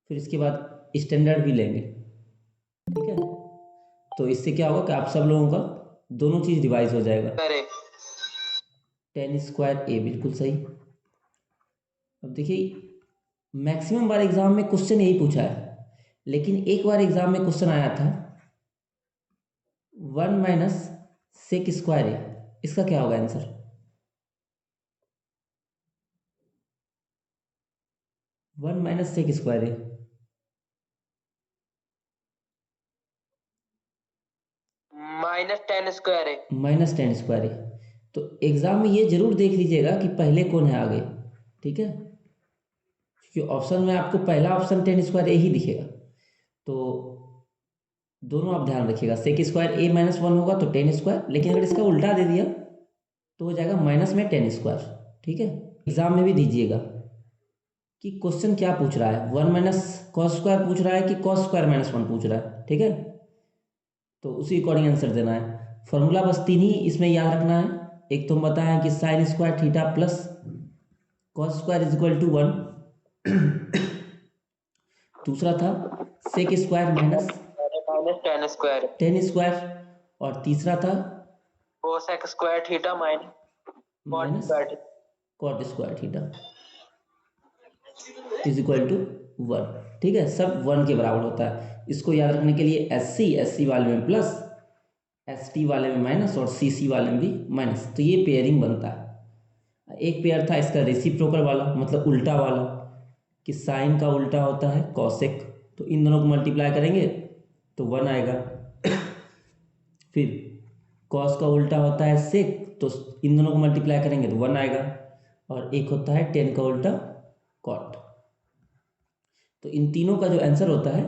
फिर इसके बाद स्टैंडर्ड भी लेंगे, ठीक है। तो इससे क्या होगा कि आप सब लोगों का दोनों चीज़ डिवाइस हो जाएगा। 10² A बिल्कुल सही। अब देखिए मैक्सिमम बार एग्जाम में क्वेश्चन यही पूछा है, लेकिन एक बार एग्जाम में क्वेश्चन आया था 1 - sec²A, इसका क्या होगा आंसर? 1 - sec²A। -10²A। तो एग्जाम में ये जरूर देख लीजिएगा कि पहले कौन है आगे, ठीक है, क्योंकि ऑप्शन में आपको पहला ऑप्शन 10² A ही दिखेगा। तो दोनों आप ध्यान रखिएगा, sec²A -1 होगा तो 10², लेकिन अगर इसका उल्टा दे दिया तो हो जाएगा माइनस में 10², ठीक है। एग्जाम में भी दीजिएगा कि क्वेश्चन क्या पूछ रहा है, 1 - cos² पूछ रहा है कि cos² -1 पूछ रहा है, ठीक है। तो उसी अकॉर्डिंग आंसर देना है। फॉर्मूला बस 3 ही इसमें याद रखना है। एक तो हम बताएं कि sin² थीटा प्लस cos² = 1। दूसरा था sec² माइनस -10²। और तीसरा था cos² theta minus cot² theta = 1, ठीक है। सब 1 के बराबर होता है। इसको याद रखने के लिए SC वाले में प्लस, ST वाले में माइनस और CC वाले में भी माइनस, तो ये पेयरिंग बनता है। एक पेयर था इसका रेसिप्रोकल वाला, मतलब उल्टा वाला, कि साइन का उल्टा होता है कॉसेक, तो इन दोनों को मल्टीप्लाई करेंगे तो 1 आएगा। फिर कॉस का उल्टा होता है सेक, तो इन दोनों को मल्टीप्लाई करेंगे तो 1 आएगा। और एक होता है 10 का उल्टा कॉट। तो इन तीनों का जो आंसर होता है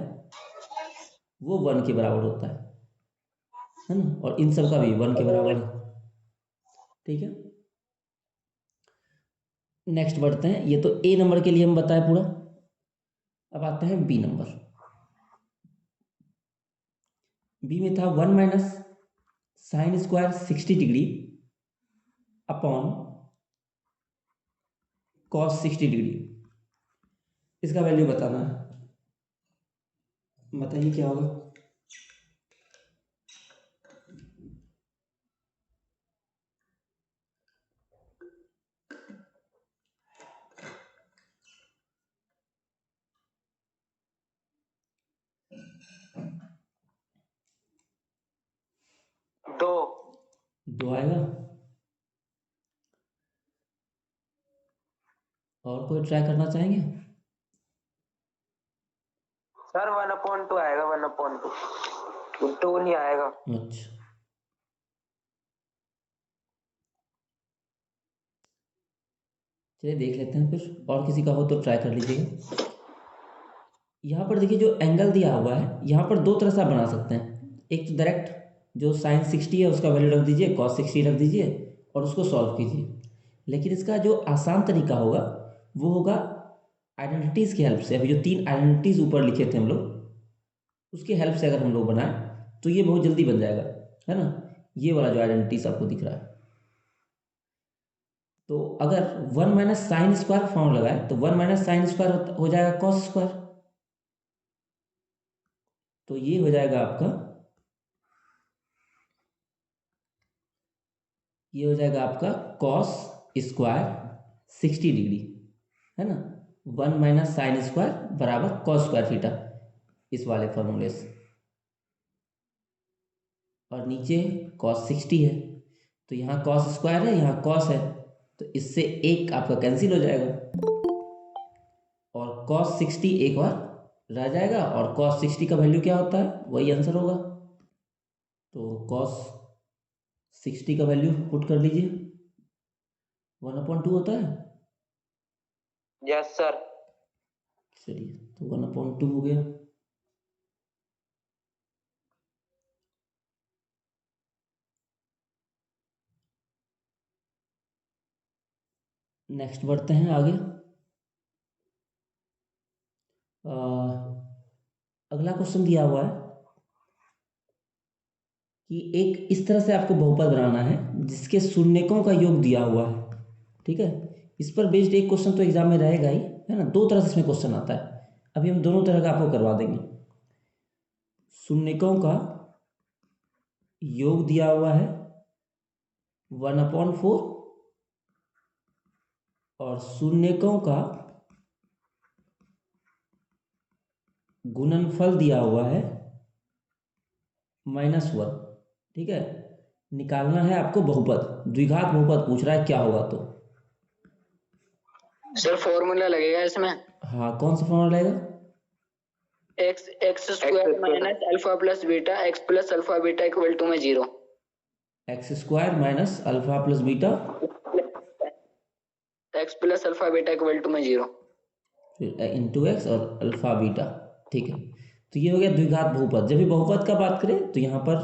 वो 1 के बराबर होता है ना, और इन सब का भी 1 के बराबर है, ठीक है। नेक्स्ट बढ़ते हैं। ये तो A नंबर के लिए हम बताए पूरा। अब आते हैं B नंबर। B में था 1 - sin² 60° अपॉन cos 60°। इसका वैल्यू बताना है, बताइए क्या होगा। दो आएगा। और कोई ट्राई करना चाहेंगे? सर 1/2 आएगा, 1/2 2 नहीं आएगा। अच्छा, चलिए देख लेते हैं फिर, और किसी का हो तो ट्राई कर लीजिएगा। यहाँ पर देखिए जो एंगल दिया हुआ है, यहाँ पर दो तरह से आप बना सकते हैं। एक तो डायरेक्ट जो sin 60 है उसका वैल्यू रख दीजिए, cos 60 रख दीजिए और उसको सॉल्व कीजिए। लेकिन इसका जो आसान तरीका होगा वो होगा आइडेंटिटीज़ की हेल्प से। अभी जो 3 आइडेंटिटीज़ ऊपर लिखे थे हम लोग, उसकी हेल्प से अगर हम लोग बनाएं तो ये बहुत जल्दी बन जाएगा, है ना। ये वाला जो आइडेंटिटीज आपको दिख रहा है, तो अगर 1 - sin² फॉर्म लगाए तो 1 - sin² हो जाएगा cos²। तो ये हो जाएगा आपका, ये हो जाएगा आपका cos² 60°, है ना। 1 - sin² बराबर cos² थीटा, इस वाले फॉर्मूले से। और नीचे cos 60 है, तो यहाँ cos² है, यहाँ cos है, तो इससे एक आपका कैंसिल हो जाएगा और cos 60 एक बार रह जाएगा। और cos 60 का वैल्यू क्या होता है, वही आंसर होगा। तो cos 60 का वैल्यू पुट कर लीजिए, 1/2 होता है। Yes sir. चलिए, तो 1/2 हो गया। नेक्स्ट बढ़ते हैं आगे। अगला क्वेश्चन दिया हुआ है कि एक इस तरह से आपको बहुपद बनाना है जिसके शून्यकों का योग दिया हुआ है, ठीक है। इस पर बेस्ड एक क्वेश्चन तो एग्जाम में रहेगा ही, है ना। दो तरह से इसमें क्वेश्चन आता है। अभी हम दोनों तरह का आपको करवा देंगे। शून्यकों का योग दिया हुआ है 1/4 और शून्यकों का गुणनफल दिया हुआ है -1। ठीक है, निकालना है आपको बहुपद, द्विघात बहुपद पूछ रहा है क्या होगा। तो सर फॉर्मूला लगेगा इसमें। हाँ, कौन सा फॉर्मूला रहेगा? X square minus alpha plus beta x plus alpha beta equal to में 0। X square minus alpha plus beta x plus alpha beta equal to में 0 फिर इंटू एक्स और अल्फा बीटा। ठीक है, तो ये हो गया द्विघात बहुपद। जब भी बहुपद का बात करें तो यहाँ पर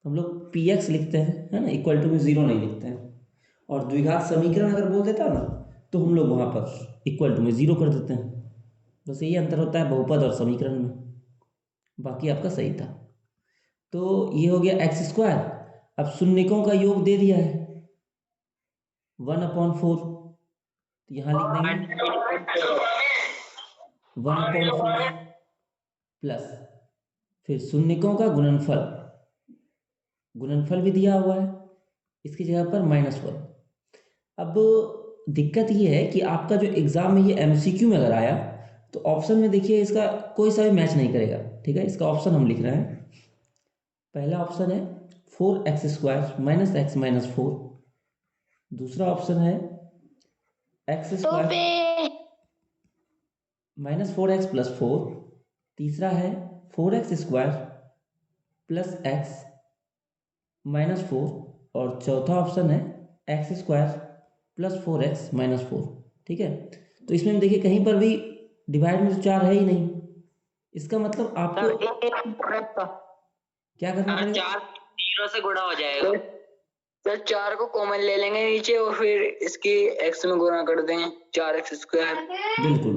हम लोग पी एक्स लिखते हैं, है ना, इक्वल टू में 0 नहीं लिखते हैं। और द्विघात समीकरण अगर बोल देता ना तो हम लोग वहाँ पर इक्वल टू में 0 कर देते हैं। बस यही अंतर होता है बहुपद और समीकरण में, बाकी आपका सही था। तो ये हो गया एक्स स्क्वायर। अब शून्यकों का योग दे दिया है 1/4, तो यहाँ लिख देंगे 1/4 प्लस फिर शून्यकों का गुणनफल, गुणनफल भी दिया हुआ है, इसकी जगह पर -1। अब दिक्कत ये है कि आपका जो एग्जाम में ये एमसीक्यू में अगर आया तो ऑप्शन में देखिए इसका कोई सा भी मैच नहीं करेगा। ठीक है, इसका ऑप्शन हम लिख रहे हैं। पहला ऑप्शन है 4x² माइनस एक्स माइनस 4। दूसरा ऑप्शन है x² माइनस 4x प्लस 4। तीसरा है 4x² प्लस x माइनस 4। और चौथा ऑप्शन है x² प्लस 4x माइनस 4। ठीक है, तो इसमें देखिए कहीं पर भी डिवाइड में तो 4 है ही नहीं। इसका मतलब आपको क्या करना पड़ेगा? 4 0 से गुणा हो जाएगा। सर 4 को कॉमन ले लेंगे नीचे और फिर इसकी x में गुणा कर देंगे 4x²। बिल्कुल।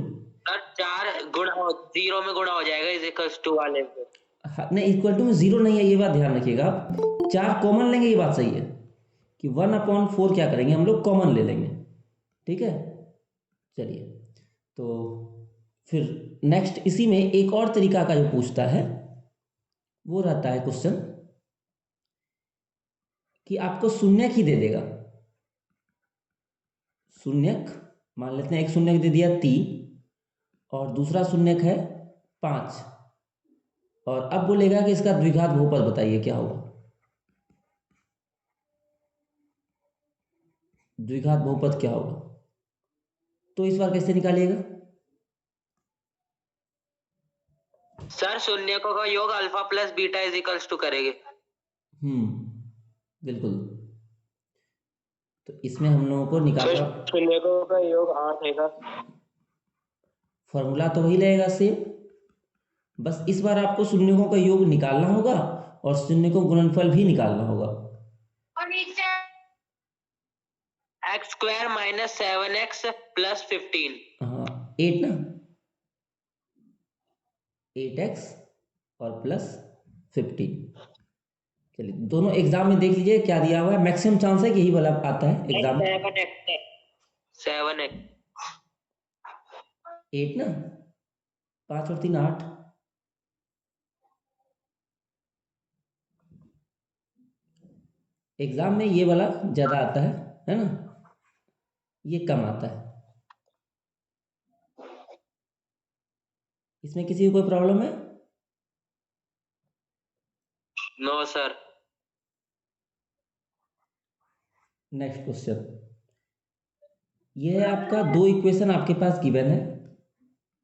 सर 4 गुणा 0 में गुणा हो जाएगा इज इक्वल्स टू वाले पे। हाँ, नहीं, इक्वल टू में 0 नहीं है, ये बात ध्यान रखिएगा आप। 4 कॉमन लेंगे, ये बात सही है कि 1/4 क्या करेंगे हम लोग, कॉमन ले लेंगे। ठीक है, चलिए, तो फिर नेक्स्ट इसी में एक और तरीका का जो पूछता है वो रहता है क्वेश्चन कि आपको शून्यक ही दे देगा। शून्यक मान लेते हैं, एक शून्यक दे दिया 3 और दूसरा शून्यक है 5, और अब बोलेगा कि इसका द्विघात बहुपद बताइए क्या होगा। द्विघात बहुपद क्या होगा, तो इस बार कैसे निकालिएगा? सर शून्यकों का योग alpha plus beta is equals to करेंगे। बिल्कुल। तो इसमें हम लोगों को निकालना, शून्यकों का योग 8 है। फॉर्मूला तो वही रहेगा सेम, बस इस बार आपको शून्यकों का योग निकालना होगा और शून्यकों का गुणनफल भी निकालना होगा। x² minus 7x plus 15। हाँ, 8 ना, 8x और प्लस 15। चलिए, दोनों एग्जाम में देख लीजिए क्या दिया हुआ है। मैक्सिमम चांस है कि यही वाला आता है एग्जाम में। 7x 8 ना, 5 और 3 8। एग्जाम में ये वाला ज्यादा आता है ना, ये कम आता है। इसमें किसी को कोई प्रॉब्लम है? No sir. नेक्स्ट क्वेश्चन, ये है आपका, दो इक्वेशन आपके पास गिवन है,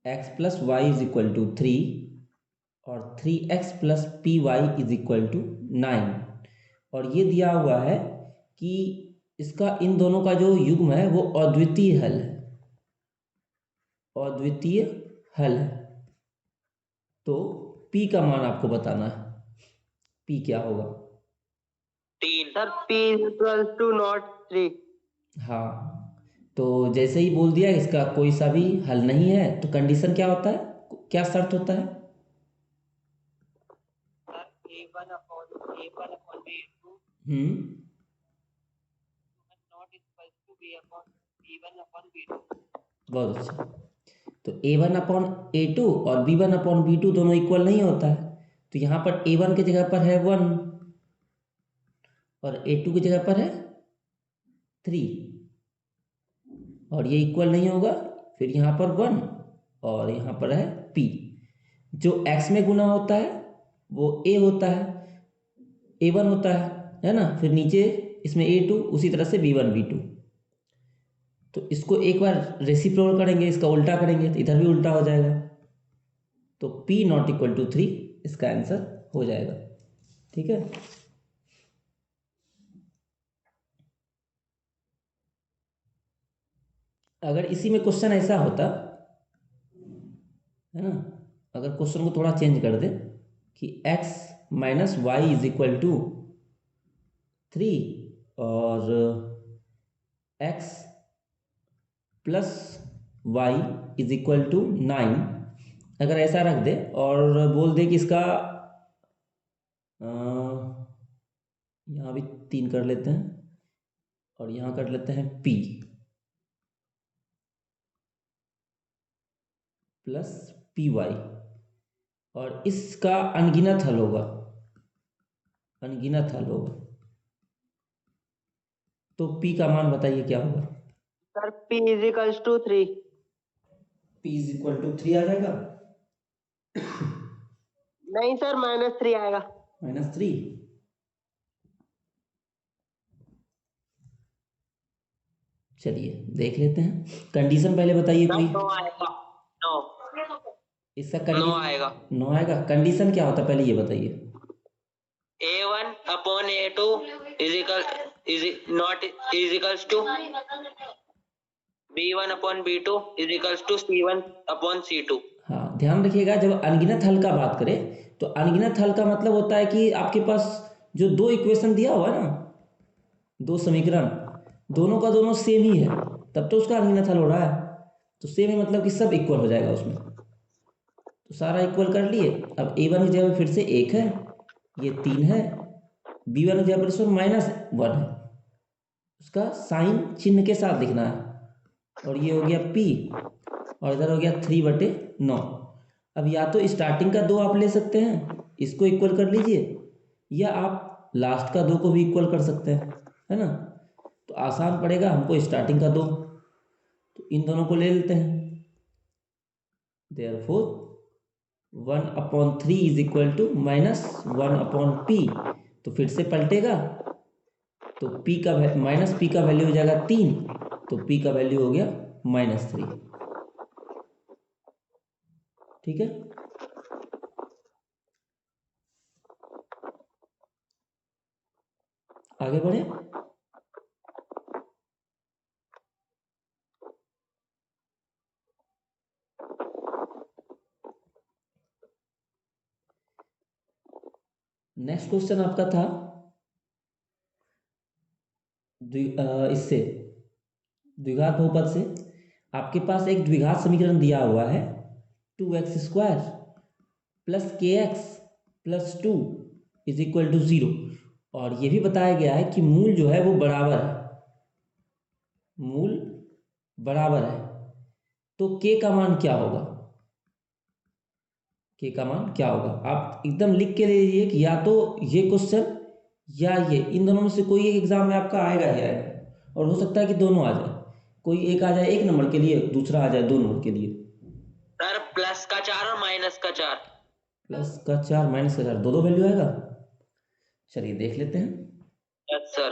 x plus y is equal to 3 और 3x plus p y is equal to 9। और ये दिया हुआ है कि इसका इन दोनों का जो युग्म है वो अद्वितीय हल है, अद्वितीय हल है। तो p का मान आपको बताना है, p क्या होगा? 3 sir p equals to not 3। हाँ, तो जैसे ही बोल दिया इसका कोई सा भी हल नहीं है तो कंडीशन क्या होता है, क्या शर्त होता है? a1 upon b2 hmm, not equals to b1 upon b2। बहुत अच्छा। तो A1 अपॉन A2 और B1 अपॉन B2 दोनों इक्वल नहीं होता है, तो यहाँ पर A1 की जगह पर है 1 और A2 की जगह पर है 3 और ये इक्वल नहीं होगा, फिर यहाँ पर 1 और यहाँ पर है P। जो x में गुना होता है वो A होता है, A1 होता है ना, फिर नीचे इसमें A2, उसी तरह से B1 B2। तो इसको एक बार रेसिप्रोकल करेंगे, इसका उल्टा करेंगे तो इधर भी उल्टा हो जाएगा, तो P नॉट इक्वल टू 3 इसका आंसर हो जाएगा। ठीक है, अगर इसी में क्वेश्चन ऐसा होता है ना, अगर क्वेश्चन को थोड़ा चेंज कर दे कि x minus y is equal to 3 और x plus y is equal to 9, अगर ऐसा रख दे और बोल दे कि इसका यहाँ भी 3 कर लेते हैं और यहाँ कर लेते हैं p प्लस पी वाई, और इसका अनगिनत हल होगा, अनगिनत हल होगा, तो p का मान बताइए क्या होगा। Sir P equals to 3। p is equal to 3 आ जाएगा, नहीं सर -3 आएगा। -3। चलिए देख लेते हैं, कंडीशन पहले बताइए कोई। 9 आएगा, 9 इसका 9 कंडीशन आएगा। 9 आएगा, कंडीशन क्या होता है पहले ये बताइए। A1 upon A2 not equals to B1 upon B2 equals to C1 upon C2। हाँ ध्यान रखिएगा, जब अनगिनत हल का बात करें तो अनगिनत हल का मतलब होता है कि आपके पास जो दो इक्वेशन दिया हुआ है ना, दो समीकरण, दोनों का दोनों सेम ही है, तब तो उसका अनगिनत हल हो रहा है। तो सेम है मतलब कि सब इक्वल हो जाएगा उसमें, तो सारा इक्वल कर लिए। अब A1 की जगह फिर से 1 है, ये 3 है, B1 की जगह पर -1 है, उसका साइन चिन्ह के साथ लिखना है, और ये हो गया P और इधर हो गया 3/9। अब या तो स्टार्टिंग का 2 आप ले सकते हैं, इसको इक्वल कर लीजिए, या आप लास्ट का 2 को भी इक्वल कर सकते हैं, है ना। तो आसान पड़ेगा हमको स्टार्टिंग का 2, तो इन दोनों को ले लेते हैं। Therefore 1/3 is equal to -1/p, तो फिर से पलटेगा, तो p का माइनस p का वैल्यू हो जाएगा 3, तो p का वैल्यू हो गया -3। ठीक है, आगे बढ़े। नेक्स्ट क्वेश्चन आपका था इससे द्विघात बहुपद से आपके पास एक द्विघात समीकरण दिया हुआ है 2x² plus kx plus 2 is equal to 0, और ये भी बताया गया है कि मूल जो है वो बराबर है, मूल बराबर है, तो k का मान क्या होगा, k का मान क्या होगा। आप एकदम लिख के ले लीजिए कि या तो ये क्वेश्चन या ये, इन दोनों में से कोई एक एग्जाम में आपका आएगा ही आएगा, और हो सकता है कि दोनों आ जाए, कोई एक आ जाए 1 नंबर के लिए, दूसरा आ जाए 2 नंबर के लिए। सर प्लस का 4 और माइनस का 4। प्लस का 4 माइनस का 4 दो वैल्यू आएगा। चलिए देख लेते हैं। Yes sir.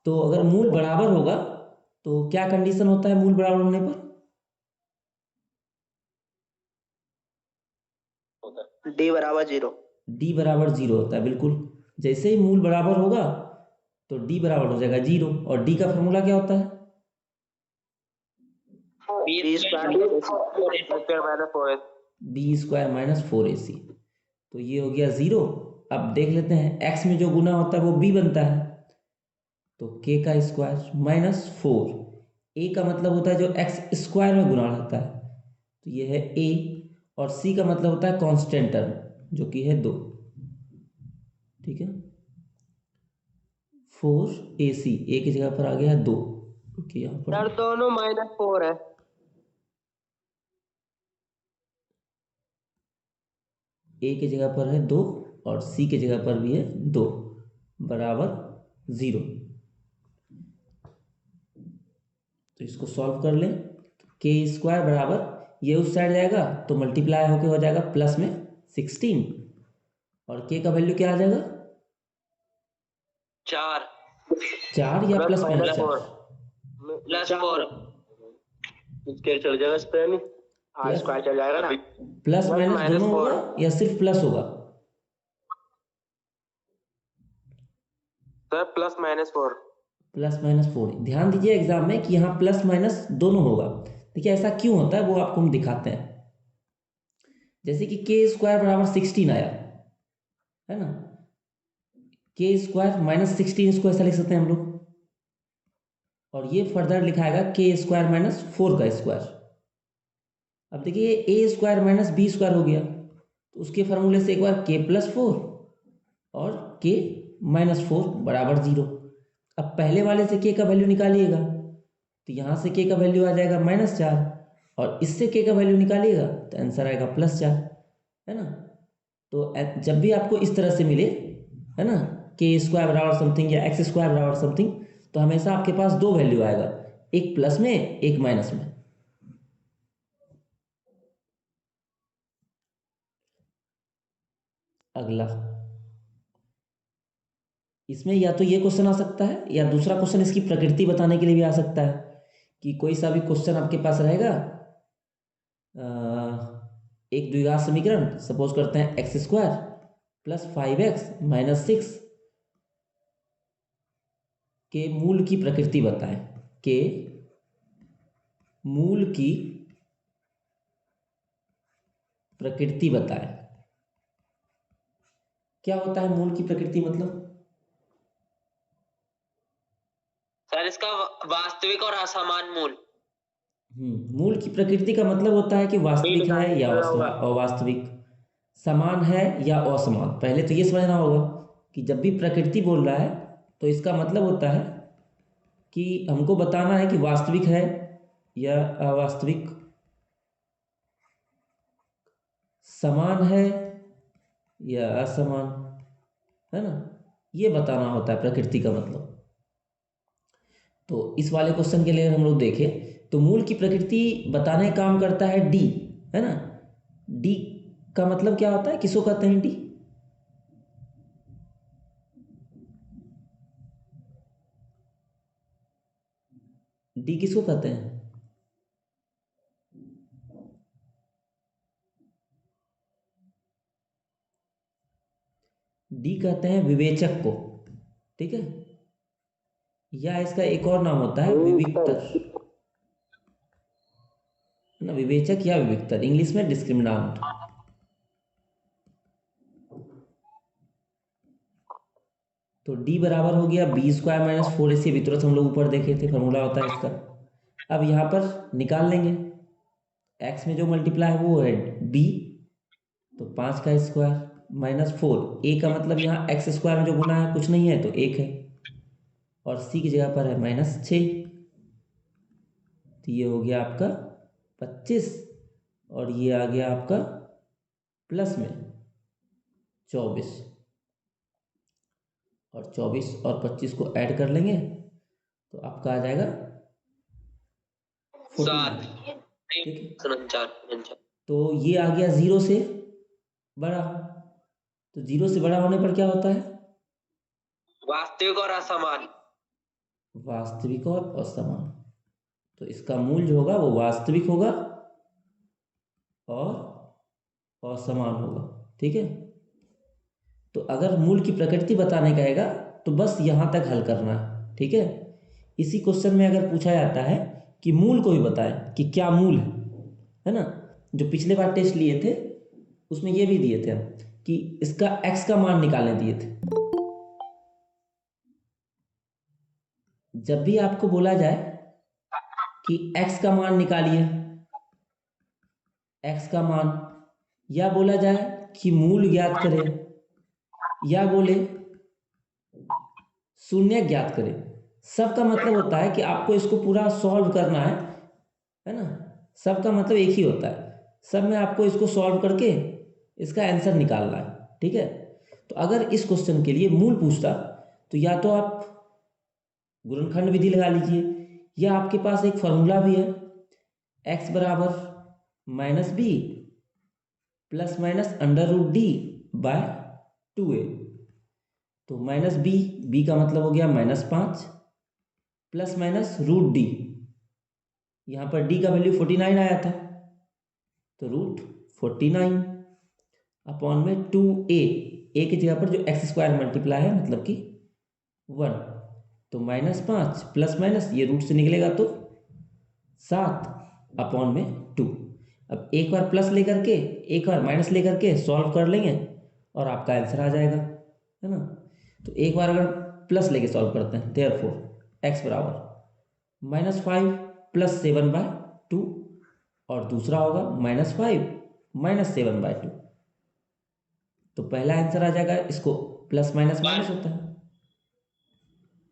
तो अगर मूल बराबर होगा तो क्या कंडीशन होता है मूल बराबर होने पर। D बराबर 0। d बराबर 0 होता है, बिल्कुल। जैसे ही मूल बराबर होगा तो d बराबर हो जाएगा 0, और d का फॉर्मूला क्या होता है। b² - 4ac, तो ये हो गया 0। अब देख लेते हैं x में जो गुना होता है वो b बनता है, तो k का स्क्वायर माइनस 4, a का मतलब होता है जो x स्क्वायर में गुना रहता है, तो ये है a, और c का मतलब होता है कांस्टेंट टर्म जो कि है 2। ठीक है, 4ac, a की जगह पर आ गया 2, क्योंकि यहाँ पर सर दोनों -4 है। ए की जगह पर है 2 और सी की जगह पर भी है 2 बराबर 0। तो इसको सॉल्व कर लें। के स्क्वायर बराबर ये उस साइड जाएगा तो मल्टीप्लाई होके हो जाएगा प्लस में 16 और के का वैल्यू क्या आ जाएगा 4 4 या प्लस माइनस 4 प्लस 4 स्क्वायर चल जाएगा इस पे नहीं स्क्वायर चल जाएगा ना प्लस माइनस दोनों होगा या सिर्फ प्लस होगा sir plus minus 4 plus minus 4। ध्यान दीजिए एग्जाम में कि यहाँ प्लस माइनस दोनों होगा। देखिए ऐसा क्यों होता है वो आपको हम दिखाते हैं। जैसे कि के स्क्वायर बराबर 16 आया है ना, के स्क्वायर माइनस 16 इसको ऐसा लिख सकते हैं हम लोग और ये फर्दर लिखाएगा के स्क्वायर माइनस 4 का स्क्वायर। अब देखिए ए स्क्वायर माइनस बी स्क्वायर हो गया तो उसके फार्मूले से एक बार के प्लस 4 और के माइनस 4 बराबर 0। अब पहले वाले से के का वैल्यू निकालिएगा तो यहाँ से के का वैल्यू आ जाएगा -4 और इससे के का वैल्यू निकालिएगा तो आंसर आएगा +4 है ना। तो जब भी आपको इस तरह से मिले है ना के स्क्वायर बराबर समथिंग या एक्स स्क्वायर बराबर समथिंग तो हमेशा आपके पास दो वैल्यू आएगा, एक प्लस में एक माइनस में। अगला इसमें या तो ये क्वेश्चन आ सकता है या दूसरा क्वेश्चन इसकी प्रकृति बताने के लिए भी आ सकता है कि कोई सा भी क्वेश्चन आपके पास रहेगा एक द्विघात समीकरण सपोज करते हैं x square plus 5x minus 6 के मूल की प्रकृति बताएं, के मूल की प्रकृति बताएं। क्या होता है मूल की प्रकृति मतलब? सर इसका वास्तविक और असमान मूल। मूल की प्रकृति का मतलब होता है कि वास्तविक है या अवास्तविक, समान है या असमान। पहले तो ये समझना होगा कि जब भी प्रकृति बोल रहा है तो इसका मतलब होता है कि हमको बताना है कि वास्तविक है या अवास्तविक, समान है या असमान, है ना, ये बताना होता है प्रकृति का मतलब। तो इस वाले क्वेश्चन के लिए हम लोग देखें तो मूल की प्रकृति बताने का काम करता है डी, है ना। डी का मतलब क्या होता है, किसको कहते हैं डी? डी किसको कहते हैं? डी कहते हैं विवेचक को, ठीक है, या इसका एक और नाम होता है विविक्तर ना, विवेचक या विविक्तर, इंग्लिश में डिस्क्रिमिनांट। तो डी बराबर हो गया बी स्क्वायर माइनस 4ac, अभी तुरंत हम लोग ऊपर देखे थे फॉर्मूला होता है इसका। अब यहाँ पर निकाल लेंगे, एक्स में जो मल्टीप्लाई है वो है बी, तो 5 का स्क्वायर माइनस 4, ए का मतलब यहाँ एक्स स्क्वायर में जो गुना है कुछ नहीं है तो 1 है, और सी की जगह पर है -6, तो ये हो गया आपका 25 और ये आ गया आपका प्लस में 24, और 24 और 25 को ऐड कर लेंगे तो आपका आ जाएगा 49, ठीक है। तो ये आ गया 0 से बड़ा, तो 0 से बड़ा होने पर क्या होता है? वास्तविक और असमान। वास्तविक और असमान। तो इसका मूल जो होगा वो वास्तविक होगा और असमान होगा, ठीक है। तो अगर मूल की प्रकृति बताने कहेगा तो बस यहाँ तक हल करना है, ठीक है। इसी क्वेश्चन में अगर पूछा जाता है कि मूल को भी बताएं कि क्या मूल है ना, जो पिछले बार टेस्ट लिए थे उसमें ये भी दिए थे हम कि इसका x का मान निकालने दिए थे। जब भी आपको बोला जाए कि x का मान निकालिए, x का मान, या बोला जाए कि मूल ज्ञात करें, या बोले शून्य ज्ञात करें, सबका मतलब होता है कि आपको इसको पूरा सॉल्व करना है ना। सबका मतलब एक ही होता है, सब में आपको इसको सॉल्व करके इसका आंसर निकालना है, ठीक है। तो अगर इस क्वेश्चन के लिए मूल पूछता तो या तो आप गुणनखंड विधि लगा लीजिए, या आपके पास एक फॉर्मूला भी है, x बराबर minus b plus minus under root d by 2a। तो माइनस बी का मतलब हो गया -5 प्लस माइनस रूट डी, यहाँ पर डी का वैल्यू 49 आया था, तो रूट 49 अपॉन में 2a, ए की जगह पर जो x² मल्टीप्लाई है मतलब कि 1, तो -5 प्लस माइनस ये रूट से निकलेगा तो 7 अपॉन में 2। अब एक बार प्लस लेकर के एक बार माइनस लेकर के सॉल्व कर लेंगे और आपका आंसर आ जाएगा, है ना। तो एक बार अगर प्लस लेके सॉल्व करते हैं, देयरफॉर x बराबर -5 प्लस 7/2, और दूसरा होगा -5 माइनस 7/2। तो पहला आंसर आ जाएगा, इसको प्लस माइनस माइनस होता है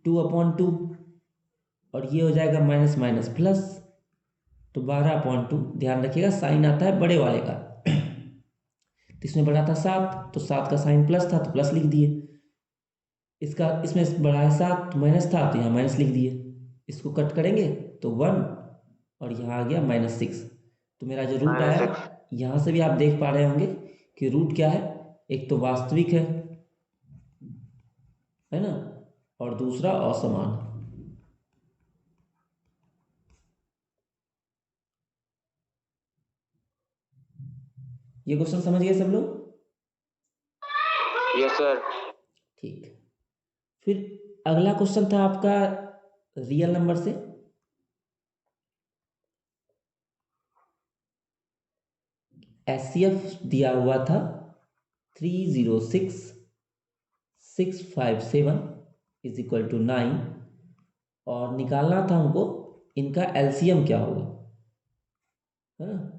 2/2, और ये हो जाएगा माइनस माइनस प्लस, तो 12/2। ध्यान रखिएगा साइन आता है बड़े वाले का, तो इसमें बड़ा था 7, तो 7 का साइन प्लस था तो प्लस लिख दिए, इसका इसमें बड़ा है 7 माइनस था तो यहाँ माइनस लिख दिए। इसको कट करेंगे तो 1, और यहाँ आ गया -6। तो मेरा जो रूट आया, यहाँ से भी आप देख पा रहे होंगे कि रूट क्या है, एक तो वास्तविक है ना, और दूसरा असमान। ये क्वेश्चन समझ गए सब लोग? Yes sir. ठीक। फिर अगला क्वेश्चन था आपका रियल नंबर से। एचसीएफ दिया हुआ था 306657 इज इक्वल टू 9, और निकालना था हमको इनका एलसीएम क्या होगा, है ना।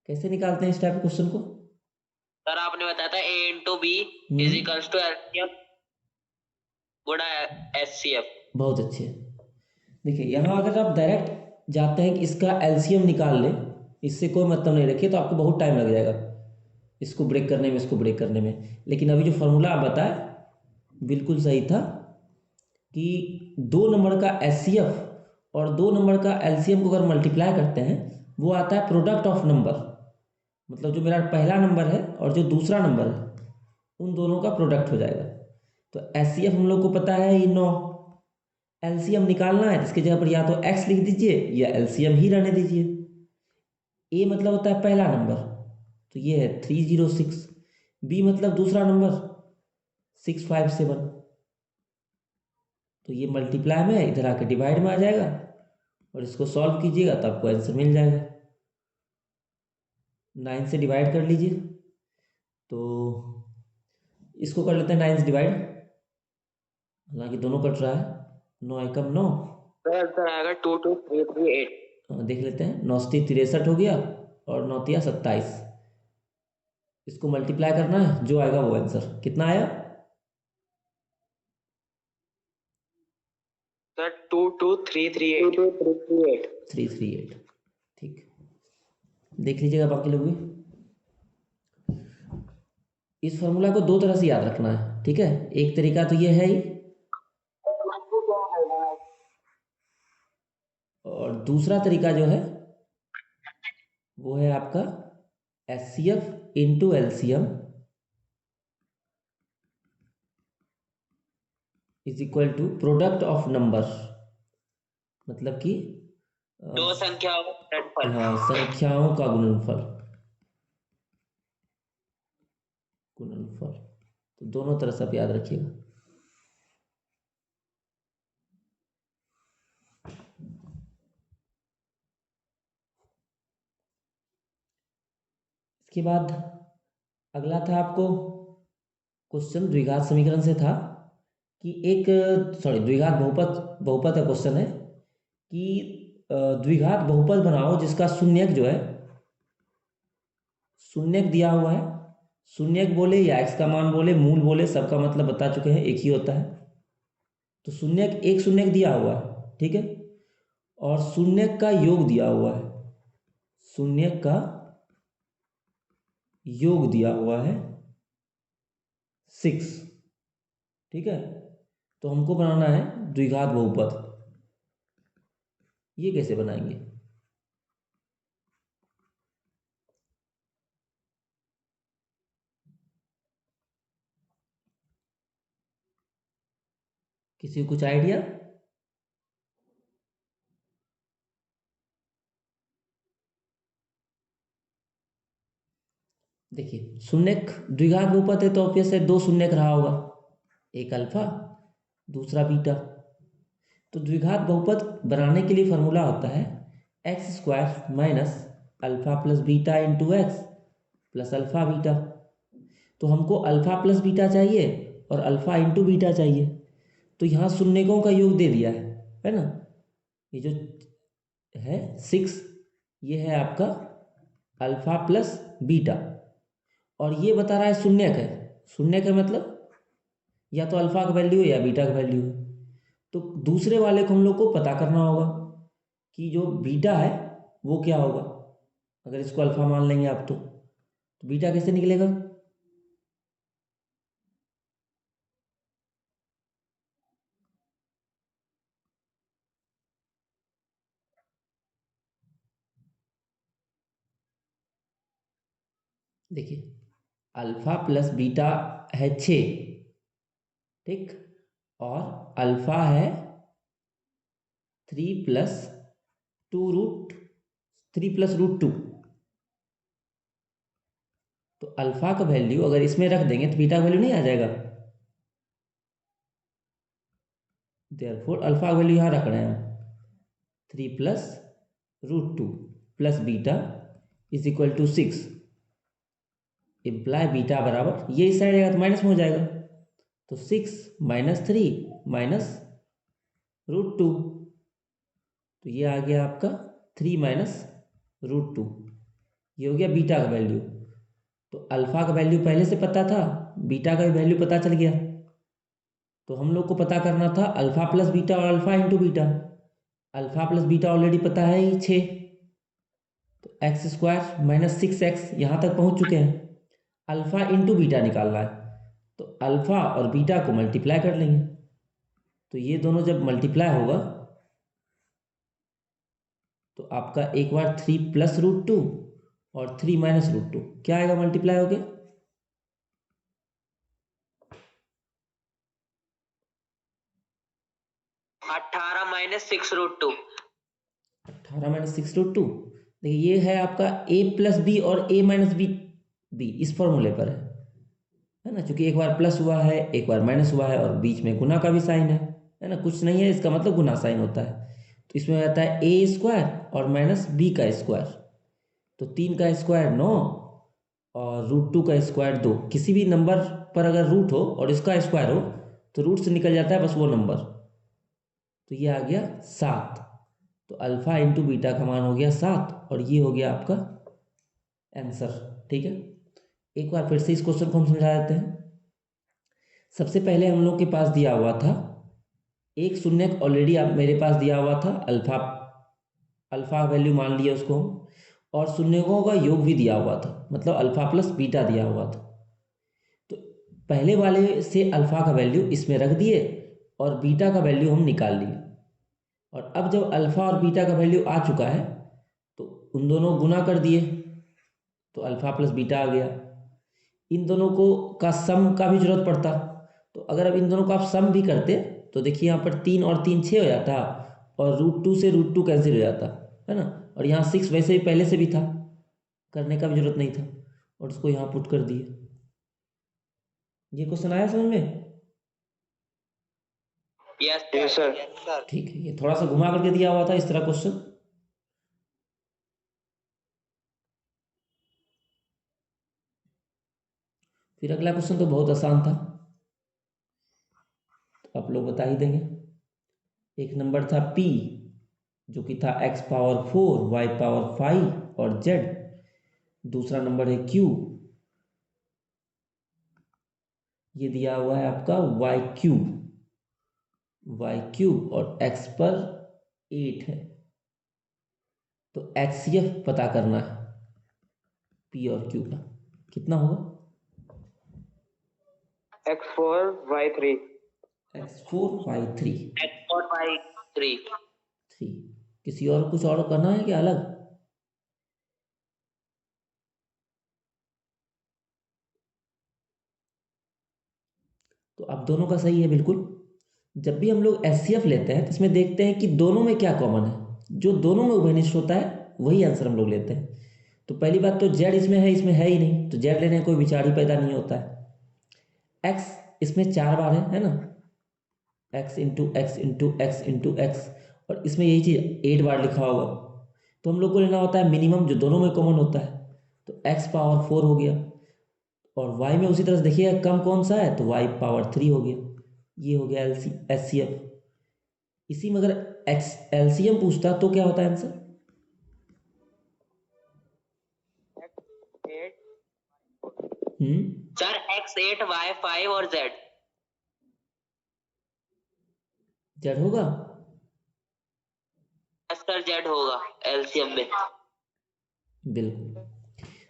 कैसे निकालते हैं इस टाइप के क्वेश्चन को? सर आपने बताया था a into b is equals to LCM गुणा एचसीएफ। बहुत अच्छे। देखिए यहाँ अगर आप डायरेक्ट जाते हैं कि इसका एलसीएम निकाल लें, इससे कोई मतलब नहीं रखिए, तो आपको बहुत टाइम लग जाएगा इसको ब्रेक करने में, इसको ब्रेक करने में। लेकिन अभी जो फॉर्मूला आप बताए बिल्कुल सही था कि 2 नंबर का एचसीएफ और 2 नंबर का एलसीएम को अगर मल्टीप्लाई करते हैं, वो आता है प्रोडक्ट ऑफ नंबर, मतलब जो मेरा पहला नंबर है और जो दूसरा नंबर है उन दोनों का प्रोडक्ट हो जाएगा। तो एचसीएफ हम लोग को पता है ये 9, एलसीएम निकालना है इसकी जगह पर या तो x लिख दीजिए या एलसीएम ही रहने दीजिए। ए मतलब होता है पहला नंबर, तो ये है 306, बी मतलब दूसरा नंबर 657, तो ये मल्टीप्लाई में इधर आके डिवाइड में आ जाएगा, और इसको सॉल्व कीजिएगा तो आपको आंसर मिल जाएगा। 9 से डिवाइड कर लीजिए, तो इसको कर लेते हैं 9 से डिवाइड, हालांकि दोनों कट रहा है, 9 एकम 9, सर आएगा 22338। देख लेते हैं, 9 से 63 हो गया और 9 तिया 27। इसको मल्टीप्लाई करना है, जो आएगा वो आंसर। कितना आया सर 22338। 338। ठीक, देख लीजिएगा बाकी लोग भी। इस फॉर्मूला को 2 तरह से याद रखना है, ठीक है। एक तरीका तो ये है ही, और दूसरा तरीका जो है वो है आपका HCF into LCM is equal to product of number, मतलब कि दो संख्याओं का गुणनफल। हाँ, संख्याओं का गुणनफल। तो दोनों तरह से आप याद रखिएगा। इसके बाद अगला था आपको क्वेश्चन द्विघात समीकरण से था कि एक द्विघात बहुपद का क्वेश्चन है कि द्विघात बहुपद बनाओ जिसका शून्यक जो है, शून्यक दिया हुआ है, शून्यक बोले या x का मान बोले, मूल बोले, सबका मतलब बता चुके हैं, एक ही होता है। तो शून्यक, एक शून्यक दिया हुआ है, ठीक है, और शून्यक का योग दिया हुआ है, शून्यक का योग दिया हुआ है 6, ठीक है। तो हमको बनाना है द्विघात बहुपद। ये कैसे बनाएंगे? किसी को कुछ आइडिया? देखिए, शून्यक द्विघात बहुपद है तो ऑब्वियस है दो शून्यक रहा होगा, एक अल्फा दूसरा बीटा। तो द्विघात बहुपद बनाने के लिए फॉर्मूला होता है x square minus alpha plus beta into x plus alpha beta. तो हमको अल्फा प्लस बीटा चाहिए और अल्फा इंटू बीटा चाहिए। तो यहाँ शून्यकों का योग दे दिया है ना। ये जो है 6, ये है आपका अल्फा प्लस बीटा, और ये बता रहा है शून्यक है। शून्यक है मतलब या तो अल्फा का वैल्यू है या बीटा का वैल्यू है। तो दूसरे वाले को हम लोग को पता करना होगा कि जो बीटा है वो क्या होगा। अगर इसको अल्फा मान लेंगे आप तो बीटा कैसे निकलेगा? देखिए, अल्फा प्लस बीटा है 6, ठीक, और अल्फा है 3 प्लस 2√3 + √2। तो अल्फा का वैल्यू अगर इसमें रख देंगे तो बीटा का वैल्यू नहीं आ जाएगा। देयरफॉर अल्फा का वैल्यू यहाँ रख रहे हैं हम 3 + √2 plus beta is equal to 6। Imply beta बराबर, ये इस साइड आएगा तो माइनस में हो जाएगा। तो 6 - 3 -√2, तो ये आ गया आपका 3 - √2। ये हो गया बीटा का वैल्यू। तो अल्फा का वैल्यू पहले से पता था, बीटा का भी वैल्यू पता चल गया। तो हम लोग को पता करना था अल्फा प्लस बीटा और alpha into beta. Alpha plus beta already पता है ही 6, तो एक्स स्क्वायर माइनस 6x यहाँ तक पहुँच चुके हैं। अल्फा इंटू बीटा निकालना है, तो अल्फा और बीटा को मल्टीप्लाई कर लेंगे। तो ये दोनों जब मल्टीप्लाई होगा तो आपका एक बार 3 + √2 और 3 - √2 क्या आएगा मल्टीप्लाई हो गया? 18 - 6√2। 18 - 6√2। देखिए, ये है आपका a + b और a - b इस फॉर्मूले पर है ना। क्योंकि एक बार प्लस हुआ है एक बार माइनस हुआ है और बीच में गुना का भी साइन है ना। कुछ नहीं है इसका मतलब गुना साइन होता है। तो इसमें रहता है a² और माइनस b का स्क्वायर। तो 3 का स्क्वायर 9 और √2 का स्क्वायर 2। किसी भी नंबर पर अगर रूट हो और इसका स्क्वायर हो तो रूट से निकल जाता है बस वो नंबर। तो ये आ गया 7। तो अल्फा इंटू बीटा का मान हो गया 7 और ये हो गया आपका आंसर, ठीक है। एक बार फिर से इस क्वेश्चन को हम समझा देते हैं। सबसे पहले हम लोग के पास दिया हुआ था एक शून्यक ऑलरेडी आप मेरे पास दिया हुआ था, अल्फा अल्फा वैल्यू मान लिया उसको हम, और शून्यकों का योग भी दिया हुआ था, मतलब अल्फा प्लस बीटा दिया हुआ था। तो पहले वाले से अल्फा का वैल्यू इसमें रख दिए और बीटा का वैल्यू हम निकाल लिए। और अब जब अल्फा और बीटा का वैल्यू आ चुका है तो उन दोनों गुना कर दिए तो अल्फा प्लस बीटा आ गया। इन दोनों को का सम का भी जरूरत पड़ता, तो अगर अब इन दोनों को आप सम भी करते तो देखिए यहाँ पर 3 और 3 6 हो जाता और √2 से √2 कैंसिल हो जाता है ना। और यहाँ 6 वैसे ही पहले से भी था, करने का भी जरूरत नहीं था और उसको यहाँ पुट कर दिए। ये क्वेश्चन आया समझ में? Yes sir. ठीक है, ये थोड़ा सा घुमा करके दिया हुआ था इस तरह क्वेश्चन। फिर अगला क्वेश्चन तो बहुत आसान था, तो आप लोग बता ही देंगे। एक नंबर था p जो कि था x⁴ y⁵ और z। दूसरा नंबर है q, ये दिया हुआ है आपका y³ और x पर 8 है। तो HCF पता करना है p और q का। कितना होगा? x4y3। x4y3। x4y3। 3। किसी और कुछ और करना है क्या अलग? तो अब दोनों का सही है बिल्कुल। जब भी हम लोग एचसीएफ लेते हैं तो इसमें देखते हैं कि दोनों में क्या कॉमन है। जो दोनों में उभयनिष्ठ होता है वही आंसर हम लोग लेते हैं। तो पहली बात तो जेड इसमें है ही नहीं, तो जेड लेने का कोई विचार ही पैदा नहीं होता है। एक्स इसमें 4 बार है ना, x into x into x into x, और इसमें यही चीज़ 8 बार लिखा होगा। तो हम लोग को लेना होता है मिनिमम जो दोनों में कॉमन होता है। तो एक्स पावर 4 हो गया, और वाई में उसी तरह से देखिएगा कम कौन सा है, तो वाई पावर 3 हो गया। ये हो गया एचसीएफ। इसी में अगर एक्स एलसीएम पूछता तो क्या होता है आंसर? सर x8 y5 और z। जेड होगा। सर z होगा एलसीएम में। बिल्कुल।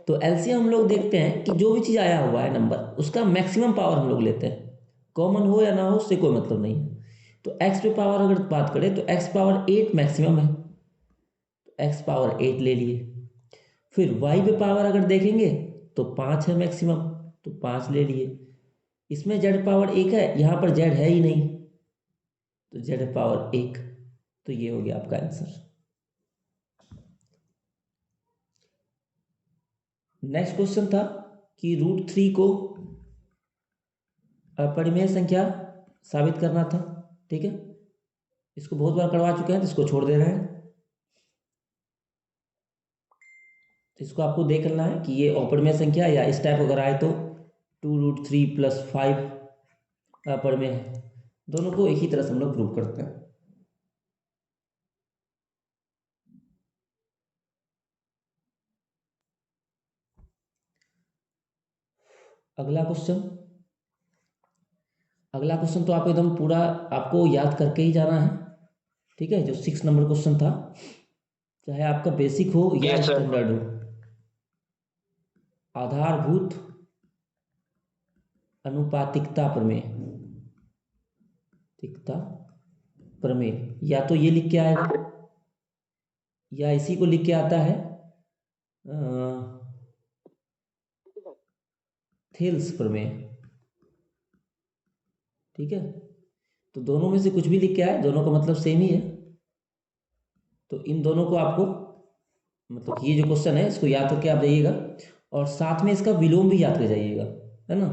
तो एलसीएम हम लोग देखते हैं कि जो भी चीज़ आया हुआ है नंबर, उसका मैक्सिमम पावर हम लोग लेते हैं। कॉमन हो या ना हो उससे कोई मतलब नहीं है। तो एक्स पे पावर अगर बात करें तो एक्स पावर 8 मैक्सिमम है, तो एक्स पावर 8 ले लिए। फिर वाई पे पावर अगर देखेंगे तो 5 है मैक्सिमम, तो 5 ले लिए। इसमें जेड पावर 1 है, यहाँ पर जेड है ही नहीं, तो जेड पावर 1। तो ये हो गया आपका आंसर। नेक्स्ट क्वेश्चन था कि √3 को अपरिमेय संख्या साबित करना था। ठीक है, इसको बहुत बार करवा चुके हैं तो इसको छोड़ दे रहे हैं। तो इसको आपको देख लेना है कि ये अपरिमेय संख्या या इस टाइप अगर आए तो 2√3 + 5 अपरिमेय है। दोनों को एक ही तरह से हम लोग प्रूव करते हैं। अगला क्वेश्चन तो आप एकदम पूरा आपको याद करके ही जाना है। ठीक है, जो 6 नंबर क्वेश्चन था, चाहे आपका बेसिक हो या Yes, sir. स्टैंडर्ड हो, आधारभूत अनुपातिकता प्रमेय, या तो ये लिख के आएगा या इसी को लिख के आता है थेल्स प्रमेय। ठीक है, तो दोनों में से कुछ भी लिख के आए, दोनों का मतलब सेम ही है। तो इन दोनों को आपको, मतलब ये जो क्वेश्चन है इसको याद करके आप जाइएगा, और साथ में इसका विलोम भी याद कर जाइएगा, है ना।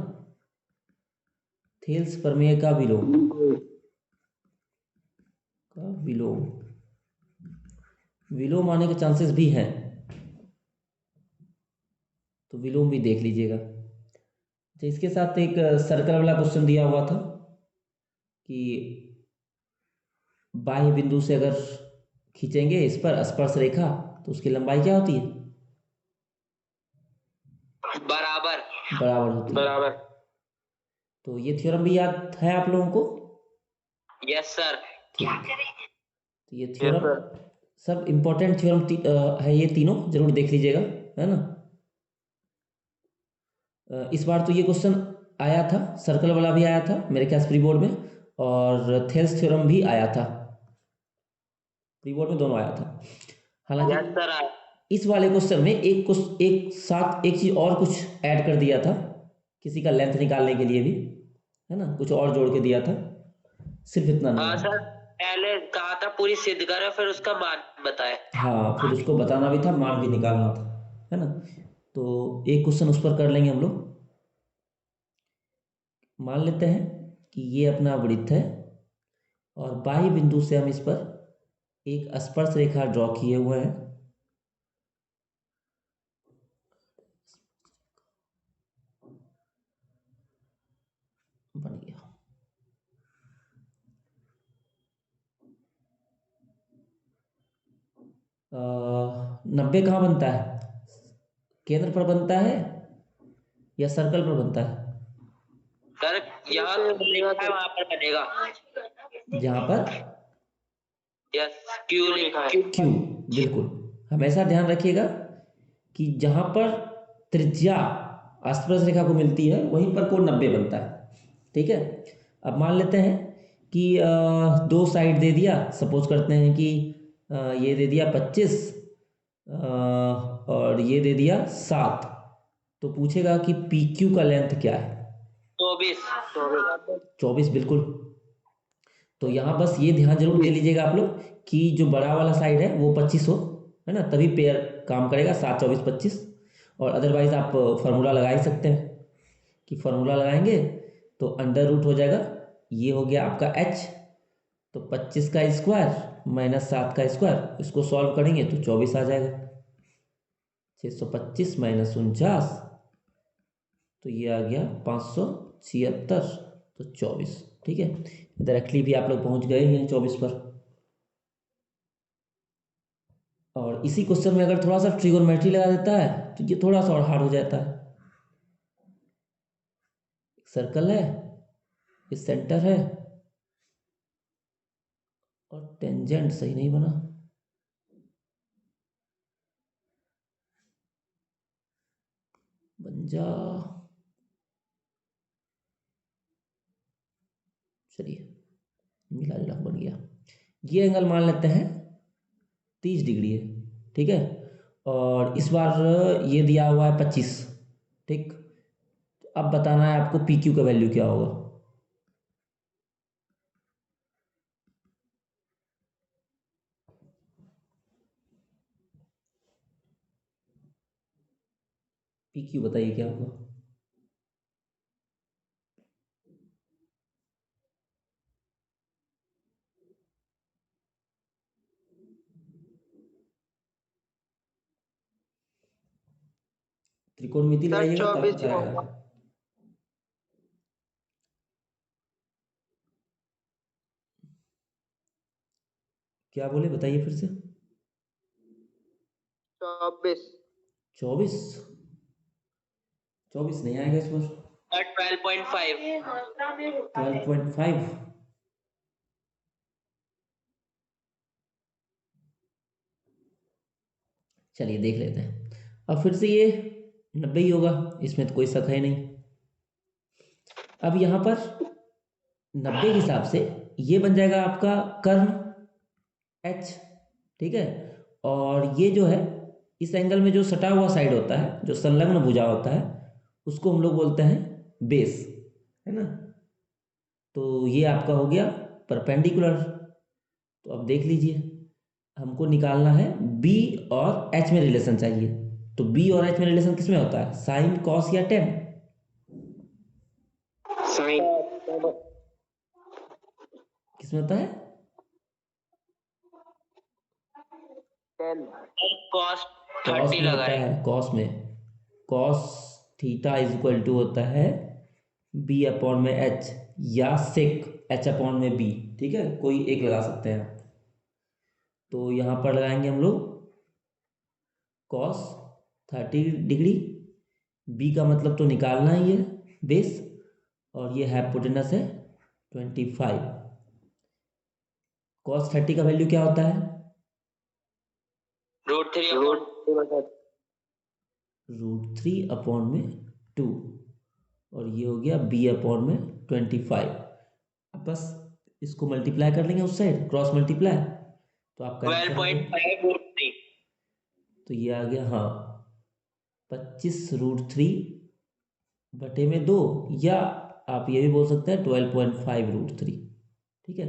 थेल्स प्रमेय का विलोम आने के चांसेस भी हैं, तो विलोम भी देख लीजिएगा। अच्छा, इसके साथ एक सर्कल वाला क्वेश्चन दिया हुआ था कि बाह्य बिंदु से अगर खींचेंगे इस पर स्पर्श रेखा तो उसकी लंबाई क्या होती है? बराबर होती है। बराबर। तो ये थ्योरम भी याद है आप लोगों को? Yes sir. ठीक है, तो ये थ्योरम सब इम्पोर्टेंट थ्योरम है, ये तीनों जरूर देख लीजिएगा, है ना। इस बार तो ये क्वेश्चन आया था, सर्कल वाला भी आया था मेरे ख्याल से प्री बोर्ड में, और थेल्स थ्योरम भी आया था, प्री बोर्ड में दोनों आया था। हालांकि इस वाले क्वेश्चन में एक साथ एक चीज और कुछ ऐड कर दिया था, किसी का लेंथ निकालने के लिए भी, है ना, कुछ और जोड़ के दिया था, सिर्फ इतना नहीं। हाँ सर, पहले कहा था पूरी सिद्ध करो फिर उसका मान बताए। हाँ, फिर उसको बताना भी था, मान भी निकालना था, है ना। तो एक क्वेश्चन उस पर कर लेंगे हम लोग। मान लेते हैं कि ये अपना वृत्त है और बाह्य बिंदु से हम इस पर एक स्पर्श रेखा ड्रॉ किए हुए हैं। बन गया। अ, 90 कहाँ बनता है? केंद्र पर बनता है या सर्कल पर बनता है? सर यहाँ लिखा है वहां पर बनेगा। जहां पर यस, क्यू लिखा है। क्यू, बिल्कुल। हमेशा ध्यान रखिएगा कि जहां पर त्रिज्या आसपास रेखा को मिलती है वहीं पर कोण 90 बनता है। ठीक है, अब मान लेते हैं कि दो साइड दे दिया, सपोज करते हैं कि ये दे दिया 25 और ये दे दिया 7, तो पूछेगा कि पी क्यू का लेंथ क्या है। 24 बिल्कुल। तो यहाँ बस ये ध्यान जरूर दे लीजिएगा आप लोग कि जो बड़ा वाला साइड है वो 25 हो, है ना, तभी पेयर काम करेगा 7 24 25। और अदरवाइज आप फार्मूला लगा ही सकते हैं कि फार्मूला लगाएंगे तो अंडर रूट हो जाएगा, ये हो गया आपका h, तो 25 का स्क्वायर माइनस 7 का स्क्वायर, इसको सॉल्व करेंगे तो 24 आ जाएगा। 625 माइनस 49, तो ये आ गया 576, तो 24। ठीक है, डायरेक्टली भी आप लोग पहुंच गए हैं 24 पर। और इसी क्वेश्चन में अगर थोड़ा सा ट्रिगोनोमेट्री लगा देता है तो ये थोड़ा सा और हार्ड हो जाता है। सर्कल है, ये सेंटर है और टेंजेंट सही नहीं बना, बन जा, चलिए मिला जुला बन गया। ये एंगल मान लेते हैं 30 डिग्री है। ठीक है, और इस बार ये दिया हुआ है 25। ठीक, अब बताना है आपको पी क्यू का वैल्यू क्या होगा। पी क्यू बताइए क्या होगा। त्रिकोणमिति लगाइएगा तब पता आएगा। क्या बोले, बताइए फिर से। 24 24 नहीं आएगा इस बार। 12.5 चलिए देख लेते हैं। अब फिर से ये 90 ही होगा, इसमें तो कोई शक है नहीं। अब यहाँ पर 90 के हिसाब से ये बन जाएगा आपका कर्ण H। ठीक है, और ये जो है इस एंगल में जो सटा हुआ साइड होता है, जो संलग्न भुजा होता है, उसको हम लोग बोलते हैं बेस, है ना। तो ये आपका हो गया परपेंडिकुलर। तो अब देख लीजिए, हमको निकालना है बी और एच में रिलेशन चाहिए। तो बी और एच में रिलेशन किसमें होता है, साइन कॉस या टेन। साइन किसमें होता है, कॉस कॉस 30 में होता लगाएंगे। है, कॉस में cos theta is equal to होता है बी अपॉन में एच या सेक एच अपॉन में बी। ठीक है, कोई एक लगा सकते हैं आप। तो यहाँ पर लगाएंगे हम लोग कॉस 30 डिग्री, बी का मतलब तो निकालना ही है बेस, और ये हाइपोटेनस है 25। कॉस 30 का वैल्यू क्या होता है, √3 अपॉन में 2, और ये हो गया बी अपॉन में 25। अब बस इसको मल्टीप्लाई कर लेंगे उस साइड, क्रॉस मल्टीप्लाई, तो आपका 12.5 तो ये आ गया, हाँ 25 √3 बटे में 2, या आप ये भी बोल सकते हैं 12.5 √3। ठीक है,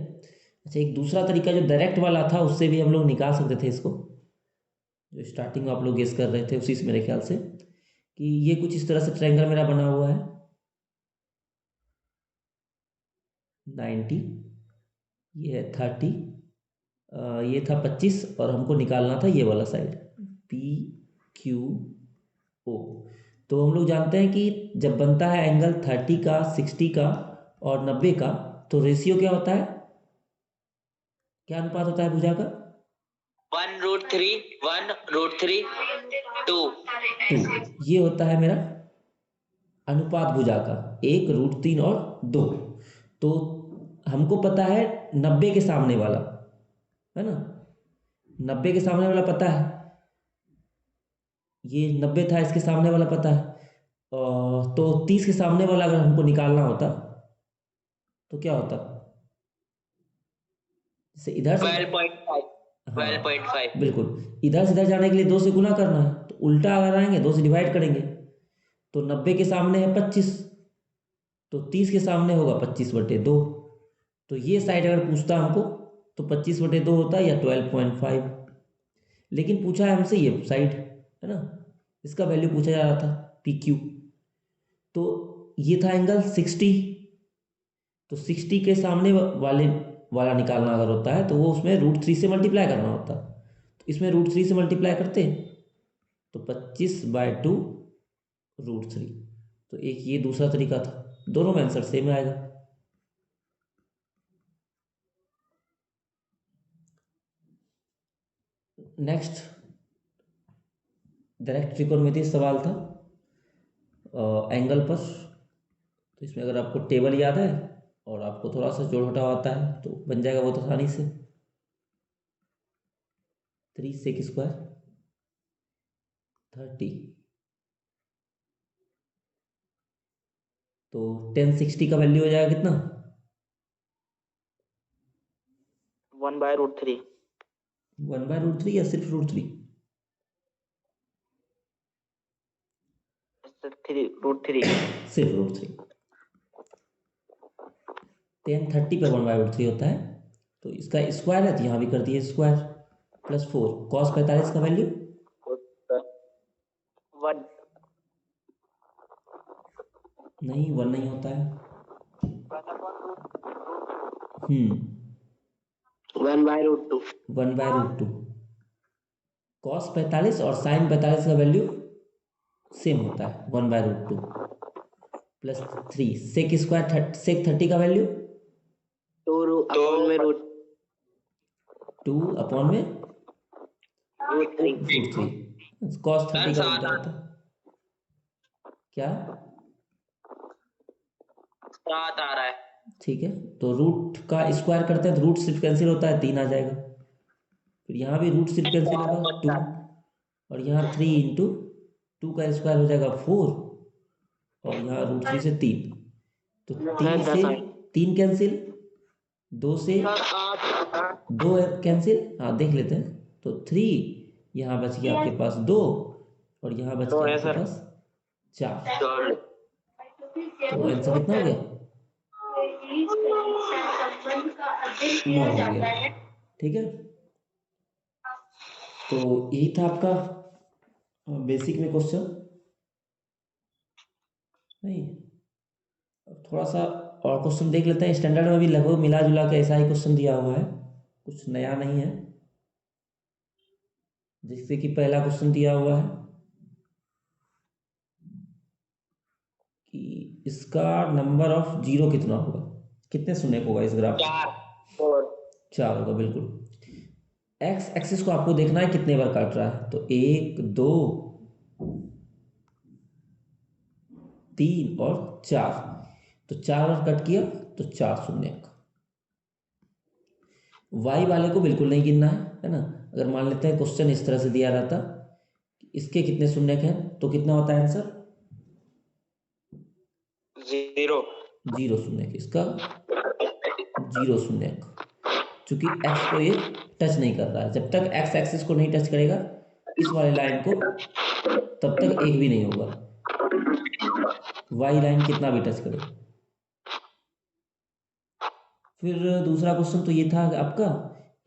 अच्छा एक दूसरा तरीका जो डायरेक्ट वाला था उससे भी हम लोग निकाल सकते थे इसको, जो स्टार्टिंग में आप लोग गेस कर रहे थे उसी से मेरे ख्याल से, कि ये कुछ इस तरह से ट्रायंगल मेरा बना हुआ है 90, ये है 30, ये था 25, और हमको निकालना था ये वाला साइड पी क्यू ओ। तो हम लोग जानते हैं कि जब बनता है एंगल 30 का, 60 का और 90 का, तो रेशियो क्या होता है, क्या अनुपात होता है भुजा का, 1√3 2। ये होता है मेरा अनुपात भुजा का, 1√3 और 2। तो हमको पता है 90 के सामने वाला, है ना, 90 के सामने वाला पता है, ये 90 था, इसके सामने वाला पता है, तो 30 के सामने वाला अगर हमको निकालना होता तो क्या होता, जैसे इधर से 12.5 हाँ 12.5 बिल्कुल, इधर से इधर जाने के लिए 2 से गुना करना है, तो उल्टा अगर आएंगे 2 से डिवाइड करेंगे, तो 90 के सामने है 25, तो 30 के सामने होगा 25/2। तो ये साइड अगर पूछता हमको तो 25/2 होता है या 12.5, लेकिन पूछा है हमसे ये साइड, है ना, इसका वैल्यू पूछा जा रहा था पी क्यू। तो ये था एंगल 60, तो 60 के सामने वाला निकालना अगर होता है तो वो उसमें √3 से मल्टीप्लाई करना होता, तो इसमें √3 से मल्टीप्लाई करते तो 25/2 √3। तो एक ये दूसरा तरीका था, दोनों में आंसर सेम आएगा। नेक्स्ट डायरेक्ट त्रिकोणमिति सवाल था एंगल पर। तो इसमें अगर आपको टेबल याद है और आपको थोड़ा सा जोड़ घटाव आता है तो बन जाएगा बहुत आसानी से। 3 sec स्क्वायर 30, तो 1060 का वैल्यू हो जाएगा कितना, 1/√3 1/√3 या सिर्फ √3, √3 सिर्फ √3। 1030 पर 1/√3 होता है, तो इसका स्क्वायर है तो यहाँ भी कर दिए स्क्वायर, +4 cos 45 का वैल्यू 1 नहीं 1 नहीं होता है। 1/√2 1/√2 cos 45 और sin 45 का वैल्यू सेम होता है 1/√2 +3 सेक स्क्वायर सेक 30 का वैल्यू 2 अपॉन में √3 cos 30 का उल्टा होता है क्या, 7 आ रहा है। ठीक है, तो रूट का स्क्वायर करते हैं तो रूट सिर्फ कैंसिल होता है 3 आ जाएगा, फिर यहाँ भी रूट सिर्फ कैंसिल होगा 2, और यहाँ 3 × 2 का स्क्वायर हो जाएगा 4, और यहाँ √3 से 3, तो 3 से 3 कैंसिल, 2 से 2 कैंसिल, हाँ देख लेते हैं, तो 3 यहाँ बच गया आपके पास 2, और यहाँ बच गया आपके पास 4, तो आंसर कितना हो गया 9 हो गया। ठीक है, तो यही था आपका बेसिक में क्वेश्चन। नहीं, अब थोड़ा सा और क्वेश्चन देख लेते हैं। स्टैंडर्ड में भी लगभग मिला जुला के ऐसा ही क्वेश्चन दिया हुआ है, कुछ नया नहीं है। जैसे कि पहला क्वेश्चन दिया हुआ है कि इसका नंबर ऑफ जीरो कितना होगा, कितने शून्य होगा इस ग्राफ में, 4 होगा बिल्कुल। एक्स एक्सिस को आपको देखना है कितने बार काट रहा है, तो 1 2 3 और 4, तो 4 बार कट किया तो 4 शून्य। वाई वाले को बिल्कुल नहीं गिनना है ना। अगर मान लेते हैं क्वेश्चन इस तरह से दिया रहता इसके कितने शून्य हैं, तो कितना होता है आंसर 0 शून्य, इसका 0 शून्य, चूंकि एक्स को ये टच नहीं कर रहा है। जब तक एक्स एक्सिस को नहीं टच करेगा इस वाले लाइन को, तब तक एक भी नहीं होगा, वाई लाइन कितना भी टच करे। फिर दूसरा क्वेश्चन तो ये था आपका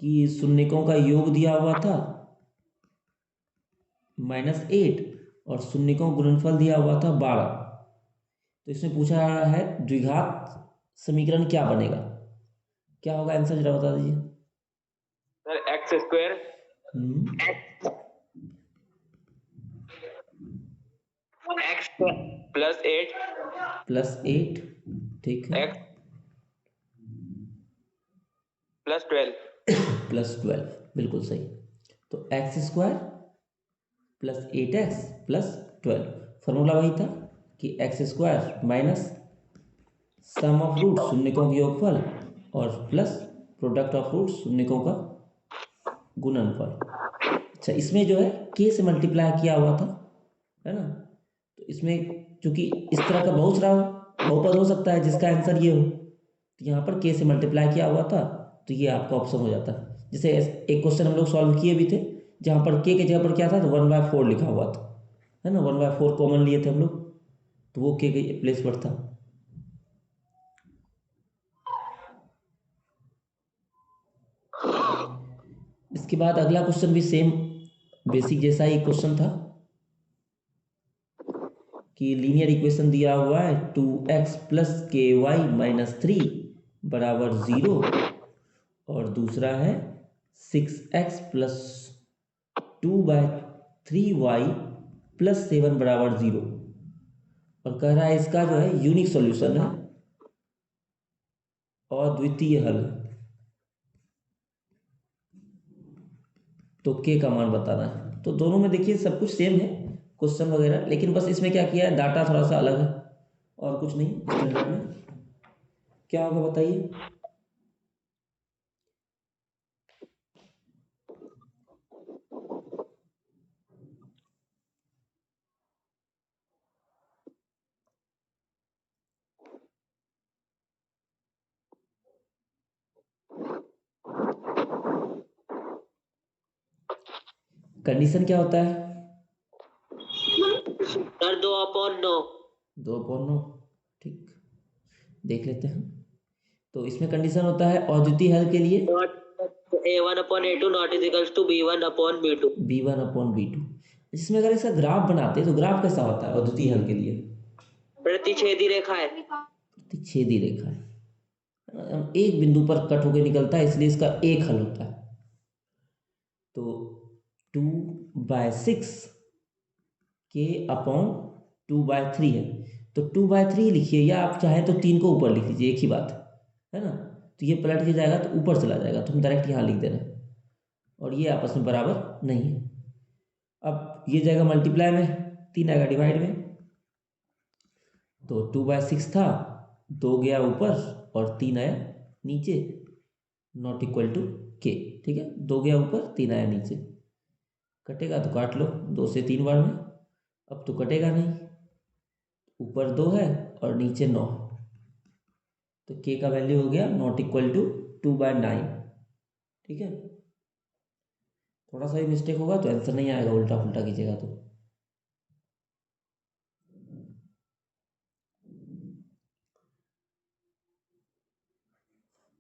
कि शून्यकों का योग दिया हुआ था -8 और शून्यकों गुणनफल दिया हुआ था 12। तो इसमें पूछा है द्विघात समीकरण क्या बनेगा, क्या होगा आंसर जरा बता दीजिए सर। x² x +8 ठीक है, x +12 +12 बिल्कुल सही। तो x² + 8x + 12, फॉर्मूला वही था कि x² minus sum of root शून्यकों का योगफल और प्लस प्रोडक्ट ऑफ रूट शून्यकों का गुणनफल। अच्छा, इसमें जो है k से मल्टीप्लाई किया हुआ था, है ना, तो इसमें चूंकि इस तरह का बहुपद हो सकता है जिसका आंसर ये हो, तो यहाँ पर के से मल्टीप्लाई किया हुआ था, तो ये आपका ऑप्शन हो जाता। जैसे एक क्वेश्चन हम लोग सॉल्व किए भी थे जहाँ पर के जगह पर क्या था, तो 1/4 लिखा हुआ था, है ना, 1/4 कॉमन लिए थे हम लोग, तो वो के प्लेस पर था। इसके बाद अगला क्वेश्चन भी सेम बेसिक जैसा ही क्वेश्चन था कि लीनियर इक्वेशन दिया हुआ है 2x + ky - 3 बराबर 0, और दूसरा है 6x + 2/3y + 7 बराबर 0, और कह रहा है इसका जो है यूनिक सॉल्यूशन है, अद्वितीय हल है। तो के का मान बताना है। तो दोनों में देखिए सब कुछ सेम है क्वेश्चन वगैरह, लेकिन बस इसमें क्या किया है, डाटा थोड़ा सा अलग है और कुछ नहीं। स्टैंडर्ड में क्या होगा बताइए? कंडीशन क्या होता है? सर 2/9। 2/9, ठीक, देख लेते हैं। तो इसमें कंडीशन होता है अद्वितीय हल के लिए A1/A2 not is equals to B1/B2। B1/B2। इसमें अगर इसका ग्राफ बनाते हैं तो ग्राफ कैसा होता है अद्वितीय हल के लिए? प्रतिच्छेदी रेखा है। प्रतिच्छेदी रेखा है, एक बिंदु पर कट होकर निकलता है, इसलिए इसका एक हल होता है। तो 2/6 K/2/3 है, तो 2/3 लिखिए, या आप चाहे तो 3 को ऊपर लिख लीजिए, एक ही बात है ना। तो ये पलट के जाएगा तो ऊपर चला जाएगा, तो हम डायरेक्ट यहाँ लिख दे रहे हैं, और ये आपस में बराबर नहीं है। अब ये जाएगा मल्टीप्लाई में, 3 आएगा डिवाइड में, तो 2/6 था, 2 गया ऊपर और 3 आया नीचे, नॉट इक्वल टू के। ठीक है, 2 गया ऊपर, 3 आया नीचे, कटेगा तो काट लो 2 से 3 बार में, अब तो कटेगा नहीं, ऊपर 2 है और नीचे 9 है, तो के का वैल्यू हो गया नॉट इक्वल टू 2/9। ठीक है, थोड़ा सा ही मिस्टेक होगा तो आंसर नहीं आएगा, उल्टा पुल्टा कीजिएगा तो।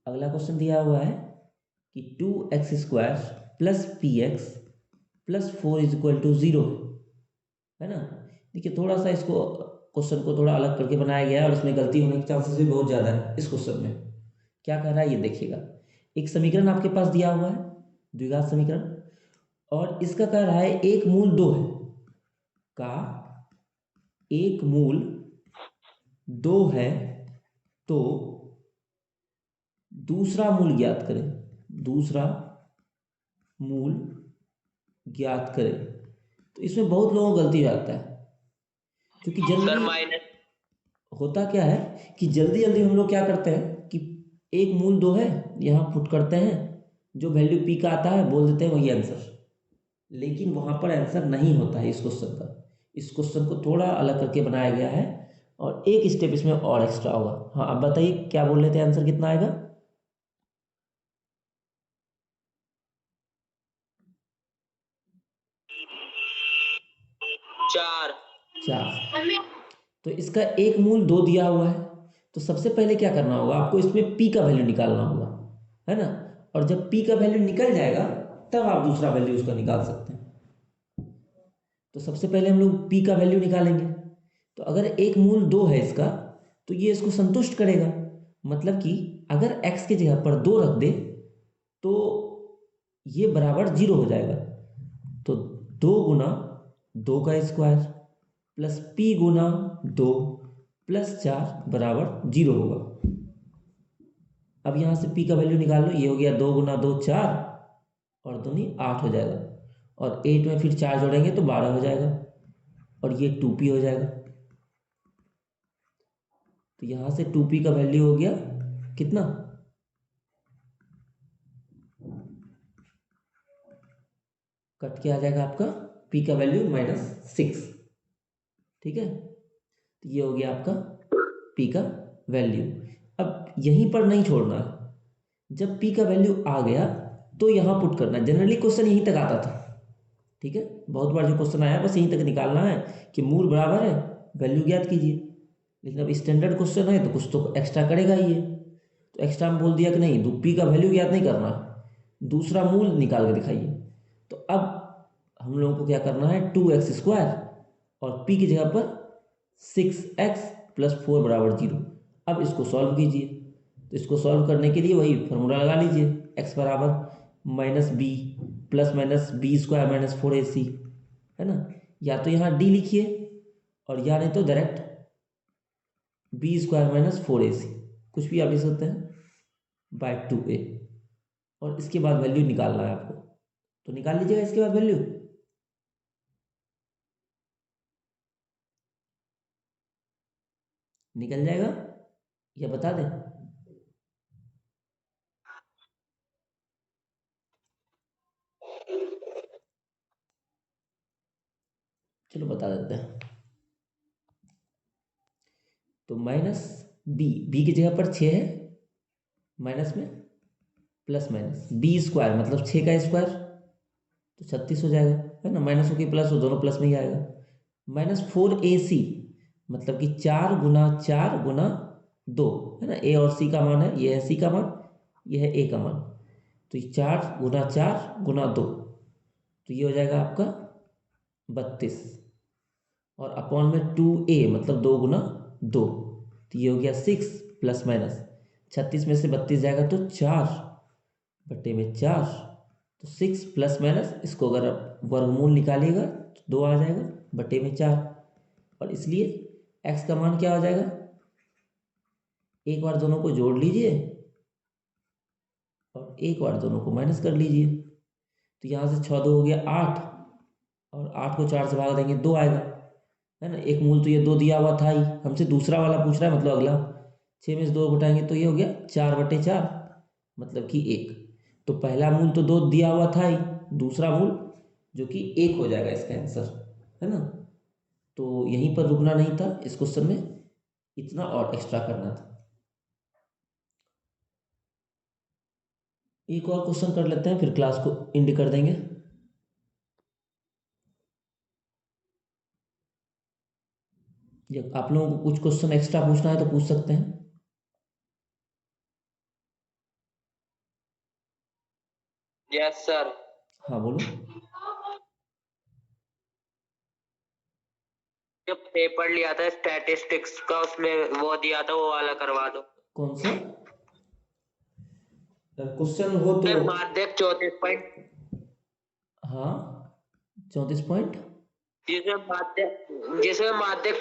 अगला क्वेश्चन दिया हुआ है कि 2x² + px + 4 = 0 है ना। देखिए थोड़ा सा इसको क्वेश्चन को थोड़ा अलग करके बनाया गया है, और इसमें गलती होने के चांसेस भी बहुत ज़्यादा है। इस क्वेश्चन में क्या कह रहा है ये देखिएगा, एक समीकरण आपके पास दिया हुआ है, द्विघात समीकरण, और इसका कह रहा है एक मूल 2 है, का एक मूल 2 है, तो दूसरा मूल ज्ञात करें, दूसरा मूल ज्ञात करें। तो इसमें बहुत लोगों को गलती आता है, क्योंकि जल्दी होता क्या है कि जल्दी जल्दी हम लोग क्या करते हैं कि एक मूल 2 है, यहाँ पुट करते हैं, जो वैल्यू पी का आता है बोल देते हैं वही आंसर, लेकिन वहाँ पर आंसर नहीं होता है इस क्वेश्चन का। इस क्वेश्चन को थोड़ा अलग करके बनाया गया है, और एक स्टेप इसमें और एक्स्ट्रा होगा। हाँ, अब बताइए क्या बोल रहे थे, आंसर कितना आएगा? 4। 4। तो इसका एक मूल 2 दिया हुआ है, तो सबसे पहले क्या करना होगा आपको, इसमें पी का वैल्यू निकालना होगा, है ना। और जब पी का वैल्यू निकल जाएगा तब आप दूसरा वैल्यू उसका निकाल सकते हैं। तो सबसे पहले हम लोग पी का वैल्यू निकालेंगे, तो अगर एक मूल 2 है इसका, तो ये इसको संतुष्ट करेगा, मतलब कि अगर x की जगह पर 2 रख दे तो ये बराबर 0 हो जाएगा। तो 2 गुना 2 का स्क्वायर प्लस p गुना 2 + 4 बराबर 0 होगा। अब यहाँ से p का वैल्यू निकाल लो, ये हो गया 2 गुना 2 4, और 2 नहीं 8 हो जाएगा, और 8 में फिर 4 जोड़ेंगे तो 12 हो जाएगा, और ये 2p हो जाएगा। तो यहाँ से 2p का वैल्यू हो गया कितना, कट के आ जाएगा आपका p का वैल्यू -6। ठीक है, तो ये हो गया आपका पी का वैल्यू। अब यहीं पर नहीं छोड़ना है, जब पी का वैल्यू आ गया तो यहाँ पुट करना है। जनरली क्वेश्चन यहीं तक आता था, ठीक है, बहुत बार जो क्वेश्चन आया बस यहीं तक निकालना है कि मूल बराबर है, वैल्यू ज्ञात कीजिए। लेकिन अब स्टैंडर्ड क्वेश्चन है तो कुछ तो एक्स्ट्रा करेगा ही है, तो एक्स्ट्रा में बोल दिया कि नहीं, पी का वैल्यू ज्ञात नहीं करना, दूसरा मूल निकाल के दिखाइए। तो अब हम लोगों को क्या करना है, 2x² और p की जगह पर 6x + 4 = 0। अब इसको सॉल्व कीजिए। तो इसको सॉल्व करने के लिए वही फॉर्मूला लगा लीजिए, x बराबर -b ± b² - 4ac, है ना। या तो यहाँ d लिखिए और या नहीं तो डायरेक्ट b² - 4ac, कुछ भी आप लिख सकते हैं, बाय 2a। और इसके बाद वैल्यू निकालना है आपको, तो निकाल लीजिएगा इसके बाद वैल्यू। निकल जाएगा या बता दें? चलो बता देते हैं। तो -b की जगह पर 6 है, माइनस में +- मतलब 6 का स्क्वायर, तो 36 हो जाएगा, है ना। माइनस हो कि प्लस हो, दोनों प्लस में ही आएगा। -4ac मतलब कि 4 × 4 × 2, है ना। a और c का मान है, ये है c का मान, ये है a का मान। तो ये 4 × 4 × 2, तो ये हो जाएगा आपका 32, और अपॉन में 2a मतलब 2 × 2, तो ये हो गया 6 ± 36 में से 32 जाएगा तो 4/4, तो 6 ± इसको अगर आप वर्गमूल निकालिएगा तो 2 आ जाएगा बटे में 4, और इसलिए x का मान क्या हो जाएगा, एक बार दोनों को जोड़ लीजिए और एक बार दोनों को माइनस कर लीजिए। तो यहाँ से 6 2 हो गया 8, और 8 को 4 से भाग देंगे 2 आएगा, है ना। एक मूल तो ये 2 दिया हुआ था ही, हमसे दूसरा वाला पूछ रहा है, मतलब अगला 6 में से 2 घटाएंगे तो ये हो गया 4/4, मतलब कि 1। तो पहला मूल तो 2 दिया हुआ था ही, दूसरा मूल जो कि 1 हो जाएगा इसका आंसर, है ना। तो यहीं पर रुकना नहीं था इस क्वेश्चन में, इतना और एक्स्ट्रा करना था। एक और क्वेश्चन कर लेते हैं, फिर क्लास को एंड कर देंगे। या आप लोगों को कुछ क्वेश्चन एक्स्ट्रा पूछना है तो पूछ सकते हैं। Yes sir. हाँ बोलो। जो पेपर लिया था स्टैटिस्टिक्स का, उसमें वो दिया था, वो वाला करवा दो। कौन सा क्वेश्चन हो तो? सर माध्यक 34 पॉइंट, हाँ 34 पॉइंट, जिसमें माध्यक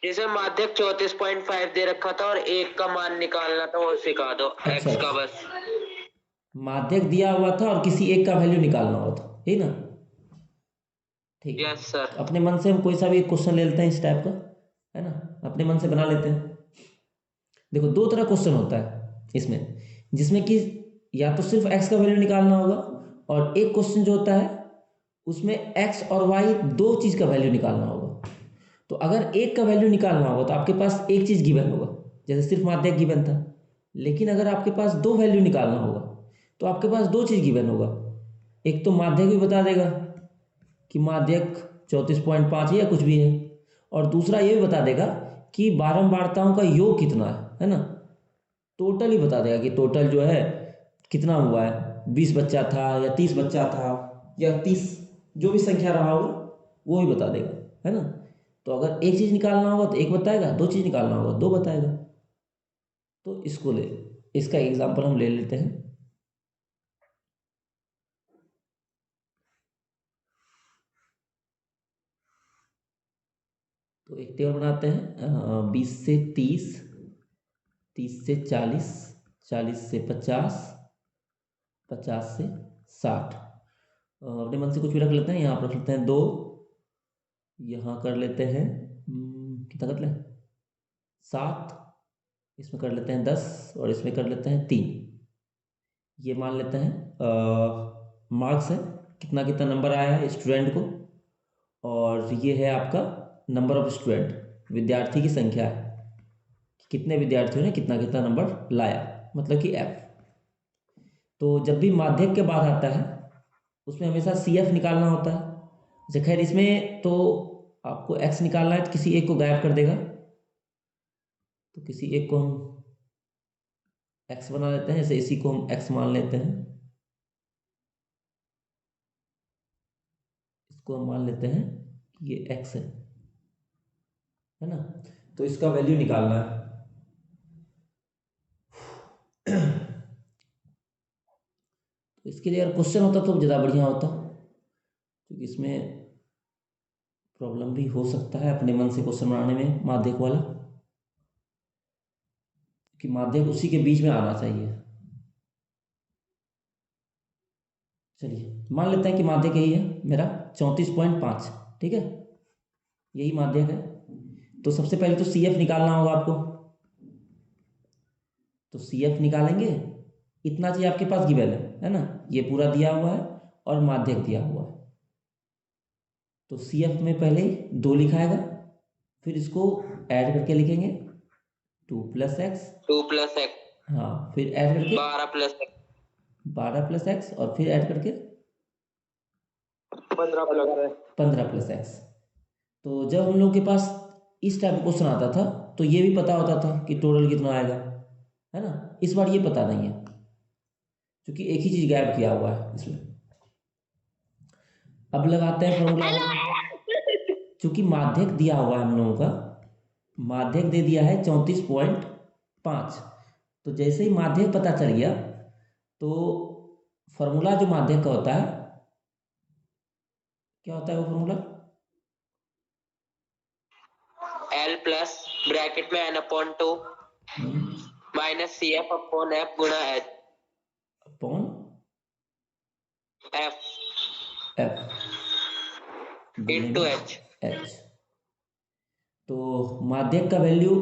जिसमें माध्यक 34.5 दे रखा था और एक का मान निकालना था, वो सिखा दो। अच्छा एक्स का अच्छा, बस। माध्यक दिया हुआ था और किसी एक का वैल्यू निकालना हुआ था, ठीक ना। ठीक है, यस सर। तो अपने मन से हम कोई सा भी एक क्वेश्चन ले लेते हैं इस टाइप का, है ना, अपने मन से बना लेते हैं। देखो दो तरह क्वेश्चन होता है इसमें, जिसमें कि या तो सिर्फ एक्स का वैल्यू निकालना होगा, और एक क्वेश्चन जो होता है उसमें एक्स और वाई दो चीज़ का वैल्यू निकालना होगा। तो अगर एक का वैल्यू निकालना होगा तो आपके पास एक चीज़ गिवन होगा, जैसे सिर्फ माध्यक गिवन था। लेकिन अगर आपके पास दो वैल्यू निकालना होगा तो आपके पास दो चीज़ गिवन होगा, एक तो माध्यक भी बता देगा कि माध्यक 34.5 या कुछ भी है, और दूसरा ये भी बता देगा कि बारंबारताओं का योग कितना है ना। टोटल ही बता देगा कि टोटल जो है कितना हुआ है, 20 बच्चा था या 30 बच्चा था या 30, जो भी संख्या रहा होगा वो ही बता देगा, है ना। तो अगर एक चीज़ निकालना होगा तो एक बताएगा, दो चीज़ निकालना होगा दो बताएगा। तो इसका एग्जाम्पल हम ले लेते हैं। तो एक टेबल बनाते हैं, 20 से 30, 30 से 40, 40 से 50, 50 से 60। अपने मन से कुछ भी रख लेते हैं, यहाँ पर रख लेते हैं 2, यहाँ कर लेते हैं कितना कर लें 7, इसमें कर लेते हैं 10, और इसमें कर लेते हैं 3। ये मान लेते हैं मार्क्स है, कितना कितना नंबर आया है स्टूडेंट को, और ये है आपका नंबर ऑफ स्टूडेंट, विद्यार्थी की संख्या है, कितने विद्यार्थियों ने कितना कितना नंबर लाया, मतलब कि एफ। तो जब भी माध्यक के बाद आता है उसमें हमेशा सी एफ निकालना होता है। अच्छा खैर, इसमें तो आपको एक्स निकालना है तो किसी एक को गायब कर देगा, तो किसी एक को हम एक्स बना लेते हैं, जैसे इसी को हम एक्स मान लेते हैं, इसको हम मान लेते हैं कि ये एक्स है ना। तो इसका वैल्यू निकालना है। तो इसके लिए अगर क्वेश्चन होता तो ज़्यादा बढ़िया होता, क्योंकि इसमें प्रॉब्लम भी हो सकता है अपने मन से क्वेश्चन बनाने में माध्यक वाला, कि माध्यक उसी के बीच में आना चाहिए। चलिए मान लेते हैं कि माध्यक यही है मेरा 34.5, ठीक है, यही माध्यक है। तो सबसे पहले तो सी एफ निकालना होगा आपको, तो सी एफ निकालेंगे। इतना चीज आपके पास गिवन है ना, ये पूरा दिया हुआ है और माध्यक दिया हुआ है। तो सी एफ में पहले 2 लिखाएगा, फिर इसको ऐड करके लिखेंगे 2 + x, 2 + x, हाँ फिर ऐड करके 12 + x, 12 + x, और फिर ऐड करके 15 + x। तो जब हम लोग के पास इस टाइप का क्वेश्चन आता था तो ये भी पता होता था कि टोटल कितना आएगा, है ना। इस बार ये पता नहीं है, क्योंकि एक ही चीज गायब किया हुआ है इसमें। अब लगाते हैं फॉर्मूला। चूंकि माध्यक दिया हुआ है हम लोगों का, माध्यक दे दिया है 34.5, तो जैसे ही माध्यक पता चल गया तो फॉर्मूला जो माध्यक का होता है, क्या होता है वो फॉर्मूला? L प्लस ब्रैकेट में n/2 माइनस CF/F गुणा H upon F F into H। H. तो माध्यक का वैल्यू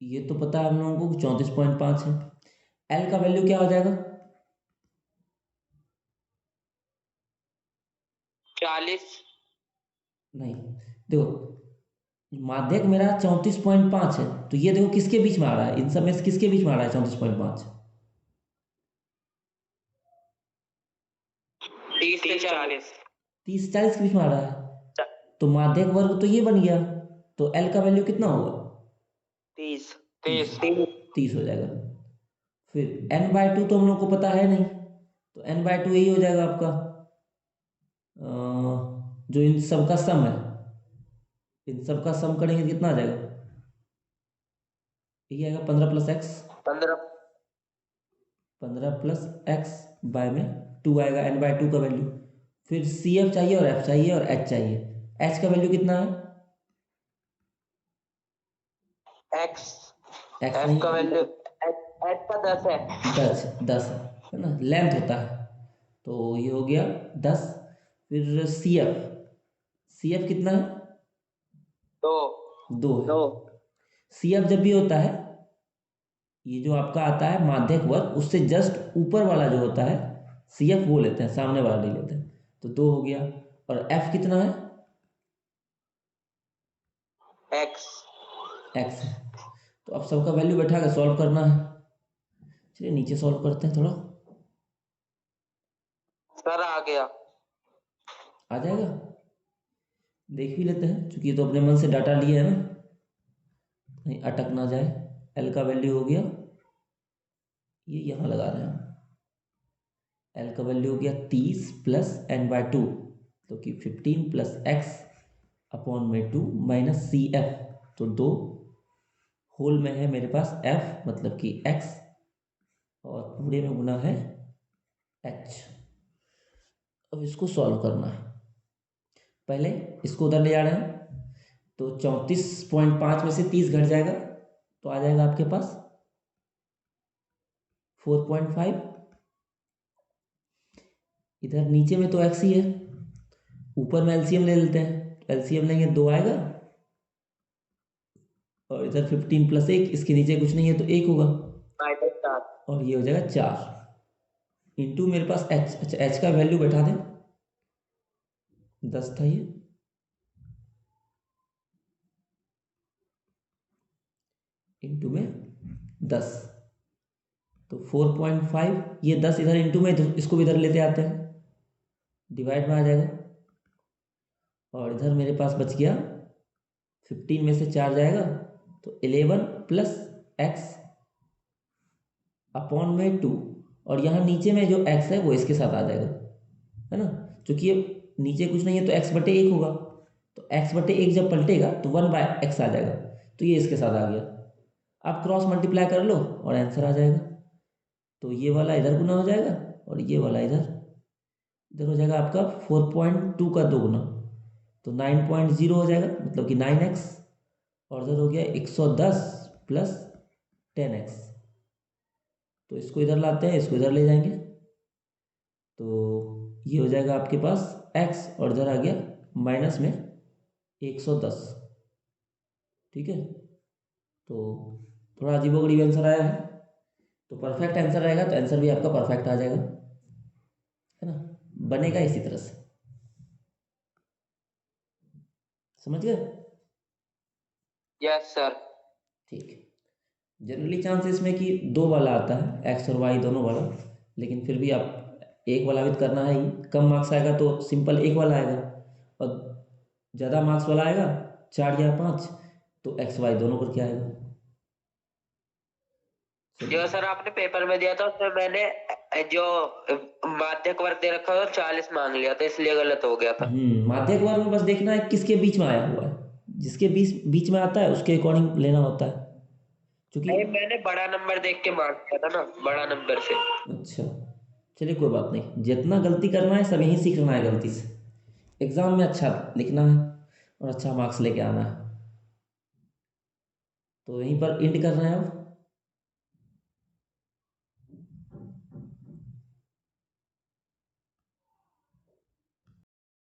ये तो पता है हम लोगों को 34.5 है। एल का वैल्यू क्या हो जाएगा? 40। नहीं, देखो माध्यक मेरा 34.5 है, तो ये देखो किसके बीच में आ रहा है, इन सब में से किसके बीच में आ रहा है 34.5? 30 से 40। 30-40 के बीच में आ रहा है, तो माध्यक वर्ग तो ये बन गया, तो एल का वैल्यू कितना होगा? 30 30 हो जाएगा। फिर n/2 तो हम लोग को पता है नहीं, तो n/2 यही हो जाएगा आपका जो इन सब का सम है, इन सब का सम करेंगे कितना आ जाएगा? यही आएगा 15 + x। 15 + x बाय में 2 आएगा n/2 का वैल्यू। फिर सी एफ चाहिए और एफ चाहिए और एच चाहिए। एच का वैल्यू कितना है? x एक्स F नहीं, का वैल्यू H का 10 है। 10 है ना, लेंथ होता है, तो ये हो गया 10। फिर सी एफ कितना है? 2 2 है। सी एफ जब भी होता है, ये जो आपका आता है माध्यक वर्ग, उससे जस्ट ऊपर वाला जो होता है सी एफ वो लेते हैं, सामने वाला नहीं लेते हैं। तो 2 हो गया। और एफ कितना है? x एक्स है। तो अब सबका वैल्यू बैठा के सॉल्व करना है। चलिए नीचे सॉल्व करते हैं, थोड़ा सर आ गया। आ जाएगा, देख भी लेते हैं, क्योंकि ये तो अपने मन से डाटा लिए है ना, नहीं अटक ना जाए। एल का वैल्यू हो गया, ये यहाँ लगा रहे हैं, एल का वैल्यू हो गया 30 + n/2, तो कि 15 + x अपॉन में 2 माइनस सी एफ। तो 2 होल में है मेरे पास f, मतलब कि x, और पूरे में गुना है h। अब इसको सॉल्व करना है। पहले इसको उधर ले जा रहे हैं, तो 34.5 में से 30 घट जाएगा, तो आ जाएगा आपके पास 4.5। इधर नीचे में तो x ही है, ऊपर में एलसीएम ले लेते हैं, एलसीएम लेंगे 2 आएगा, और इधर 15 + 1, इसके नीचे कुछ नहीं है तो 1 होगा, और ये हो जाएगा 4 इंटू मेरे पास h। अच्छा h का वैल्यू बैठा दें, 10 था ये, इंटू में 10, तो 4.5, ये 10 इधर इंटू में, इसको भी इधर लेते आते हैं, डिवाइड में आ जाएगा, और इधर मेरे पास बच गया 15 में से 4 जाएगा तो 11 प्लस एक्स अपॉन में 2, और यहाँ नीचे में जो x है वो इसके साथ आ जाएगा, है ना, क्योंकि ये नीचे कुछ नहीं है तो x बटे 1 होगा, तो x बटे 1 जब पलटेगा तो 1/x आ जाएगा, तो ये इसके साथ आ गया। आप क्रॉस मल्टीप्लाई कर लो और आंसर आ जाएगा, तो ये वाला इधर गुना हो जाएगा और ये वाला इधर इधर हो जाएगा आपका 4.2 का 2 गुना, तो 9.0 हो जाएगा, मतलब कि 9x, और इधर हो गया 110 प्लस 10x, तो इसको इधर लाते हैं, इसको इधर ले जाएंगे, तो ये हो जाएगा आपके पास x, और इधर आ गया माइनस में 110, ठीक है। तो थोड़ा अजीबोगरीब आंसर आया है, तो परफेक्ट आंसर रहेगा तो आंसर भी आपका परफेक्ट आ जाएगा, है ना, बनेगा इसी तरह से, समझ गए? Yes sir. ठीक है। जनरली चांस इसमें कि 2 वाला आता है, एक्स और वाई दोनों वाला, लेकिन फिर भी आप एक वाला भी तो करना है ही, कम मार्क्स आएगा तो सिंपल एक वाला आएगा, और ज़्यादा मार्क्स वाला आएगा 4 या 5 तो एक्स वाई दोनों करके आएगा। जो सर आपने पेपर में दिया था उसमें मैंने जो माध्यक वर्ग दे रखा था 40 मांग लिया था, इसलिए गलत हो गया था। माध्यक वर्ग में बस देखना है किसके बीच में आया हुआ है, जिसके बीच बीच में आता है उसके अकॉर्डिंग लेना होता है, क्योंकि मैंने बड़ा नंबर देख के मार्क किया था ना, बड़ा नंबर से। अच्छा चलिए कोई बात नहीं, जितना गलती करना है सब यहीं सीखना है गलती से, एग्ज़ाम में अच्छा लिखना है और अच्छा मार्क्स लेके आना है, तो यहीं पर एंड कर रहे हैं अब।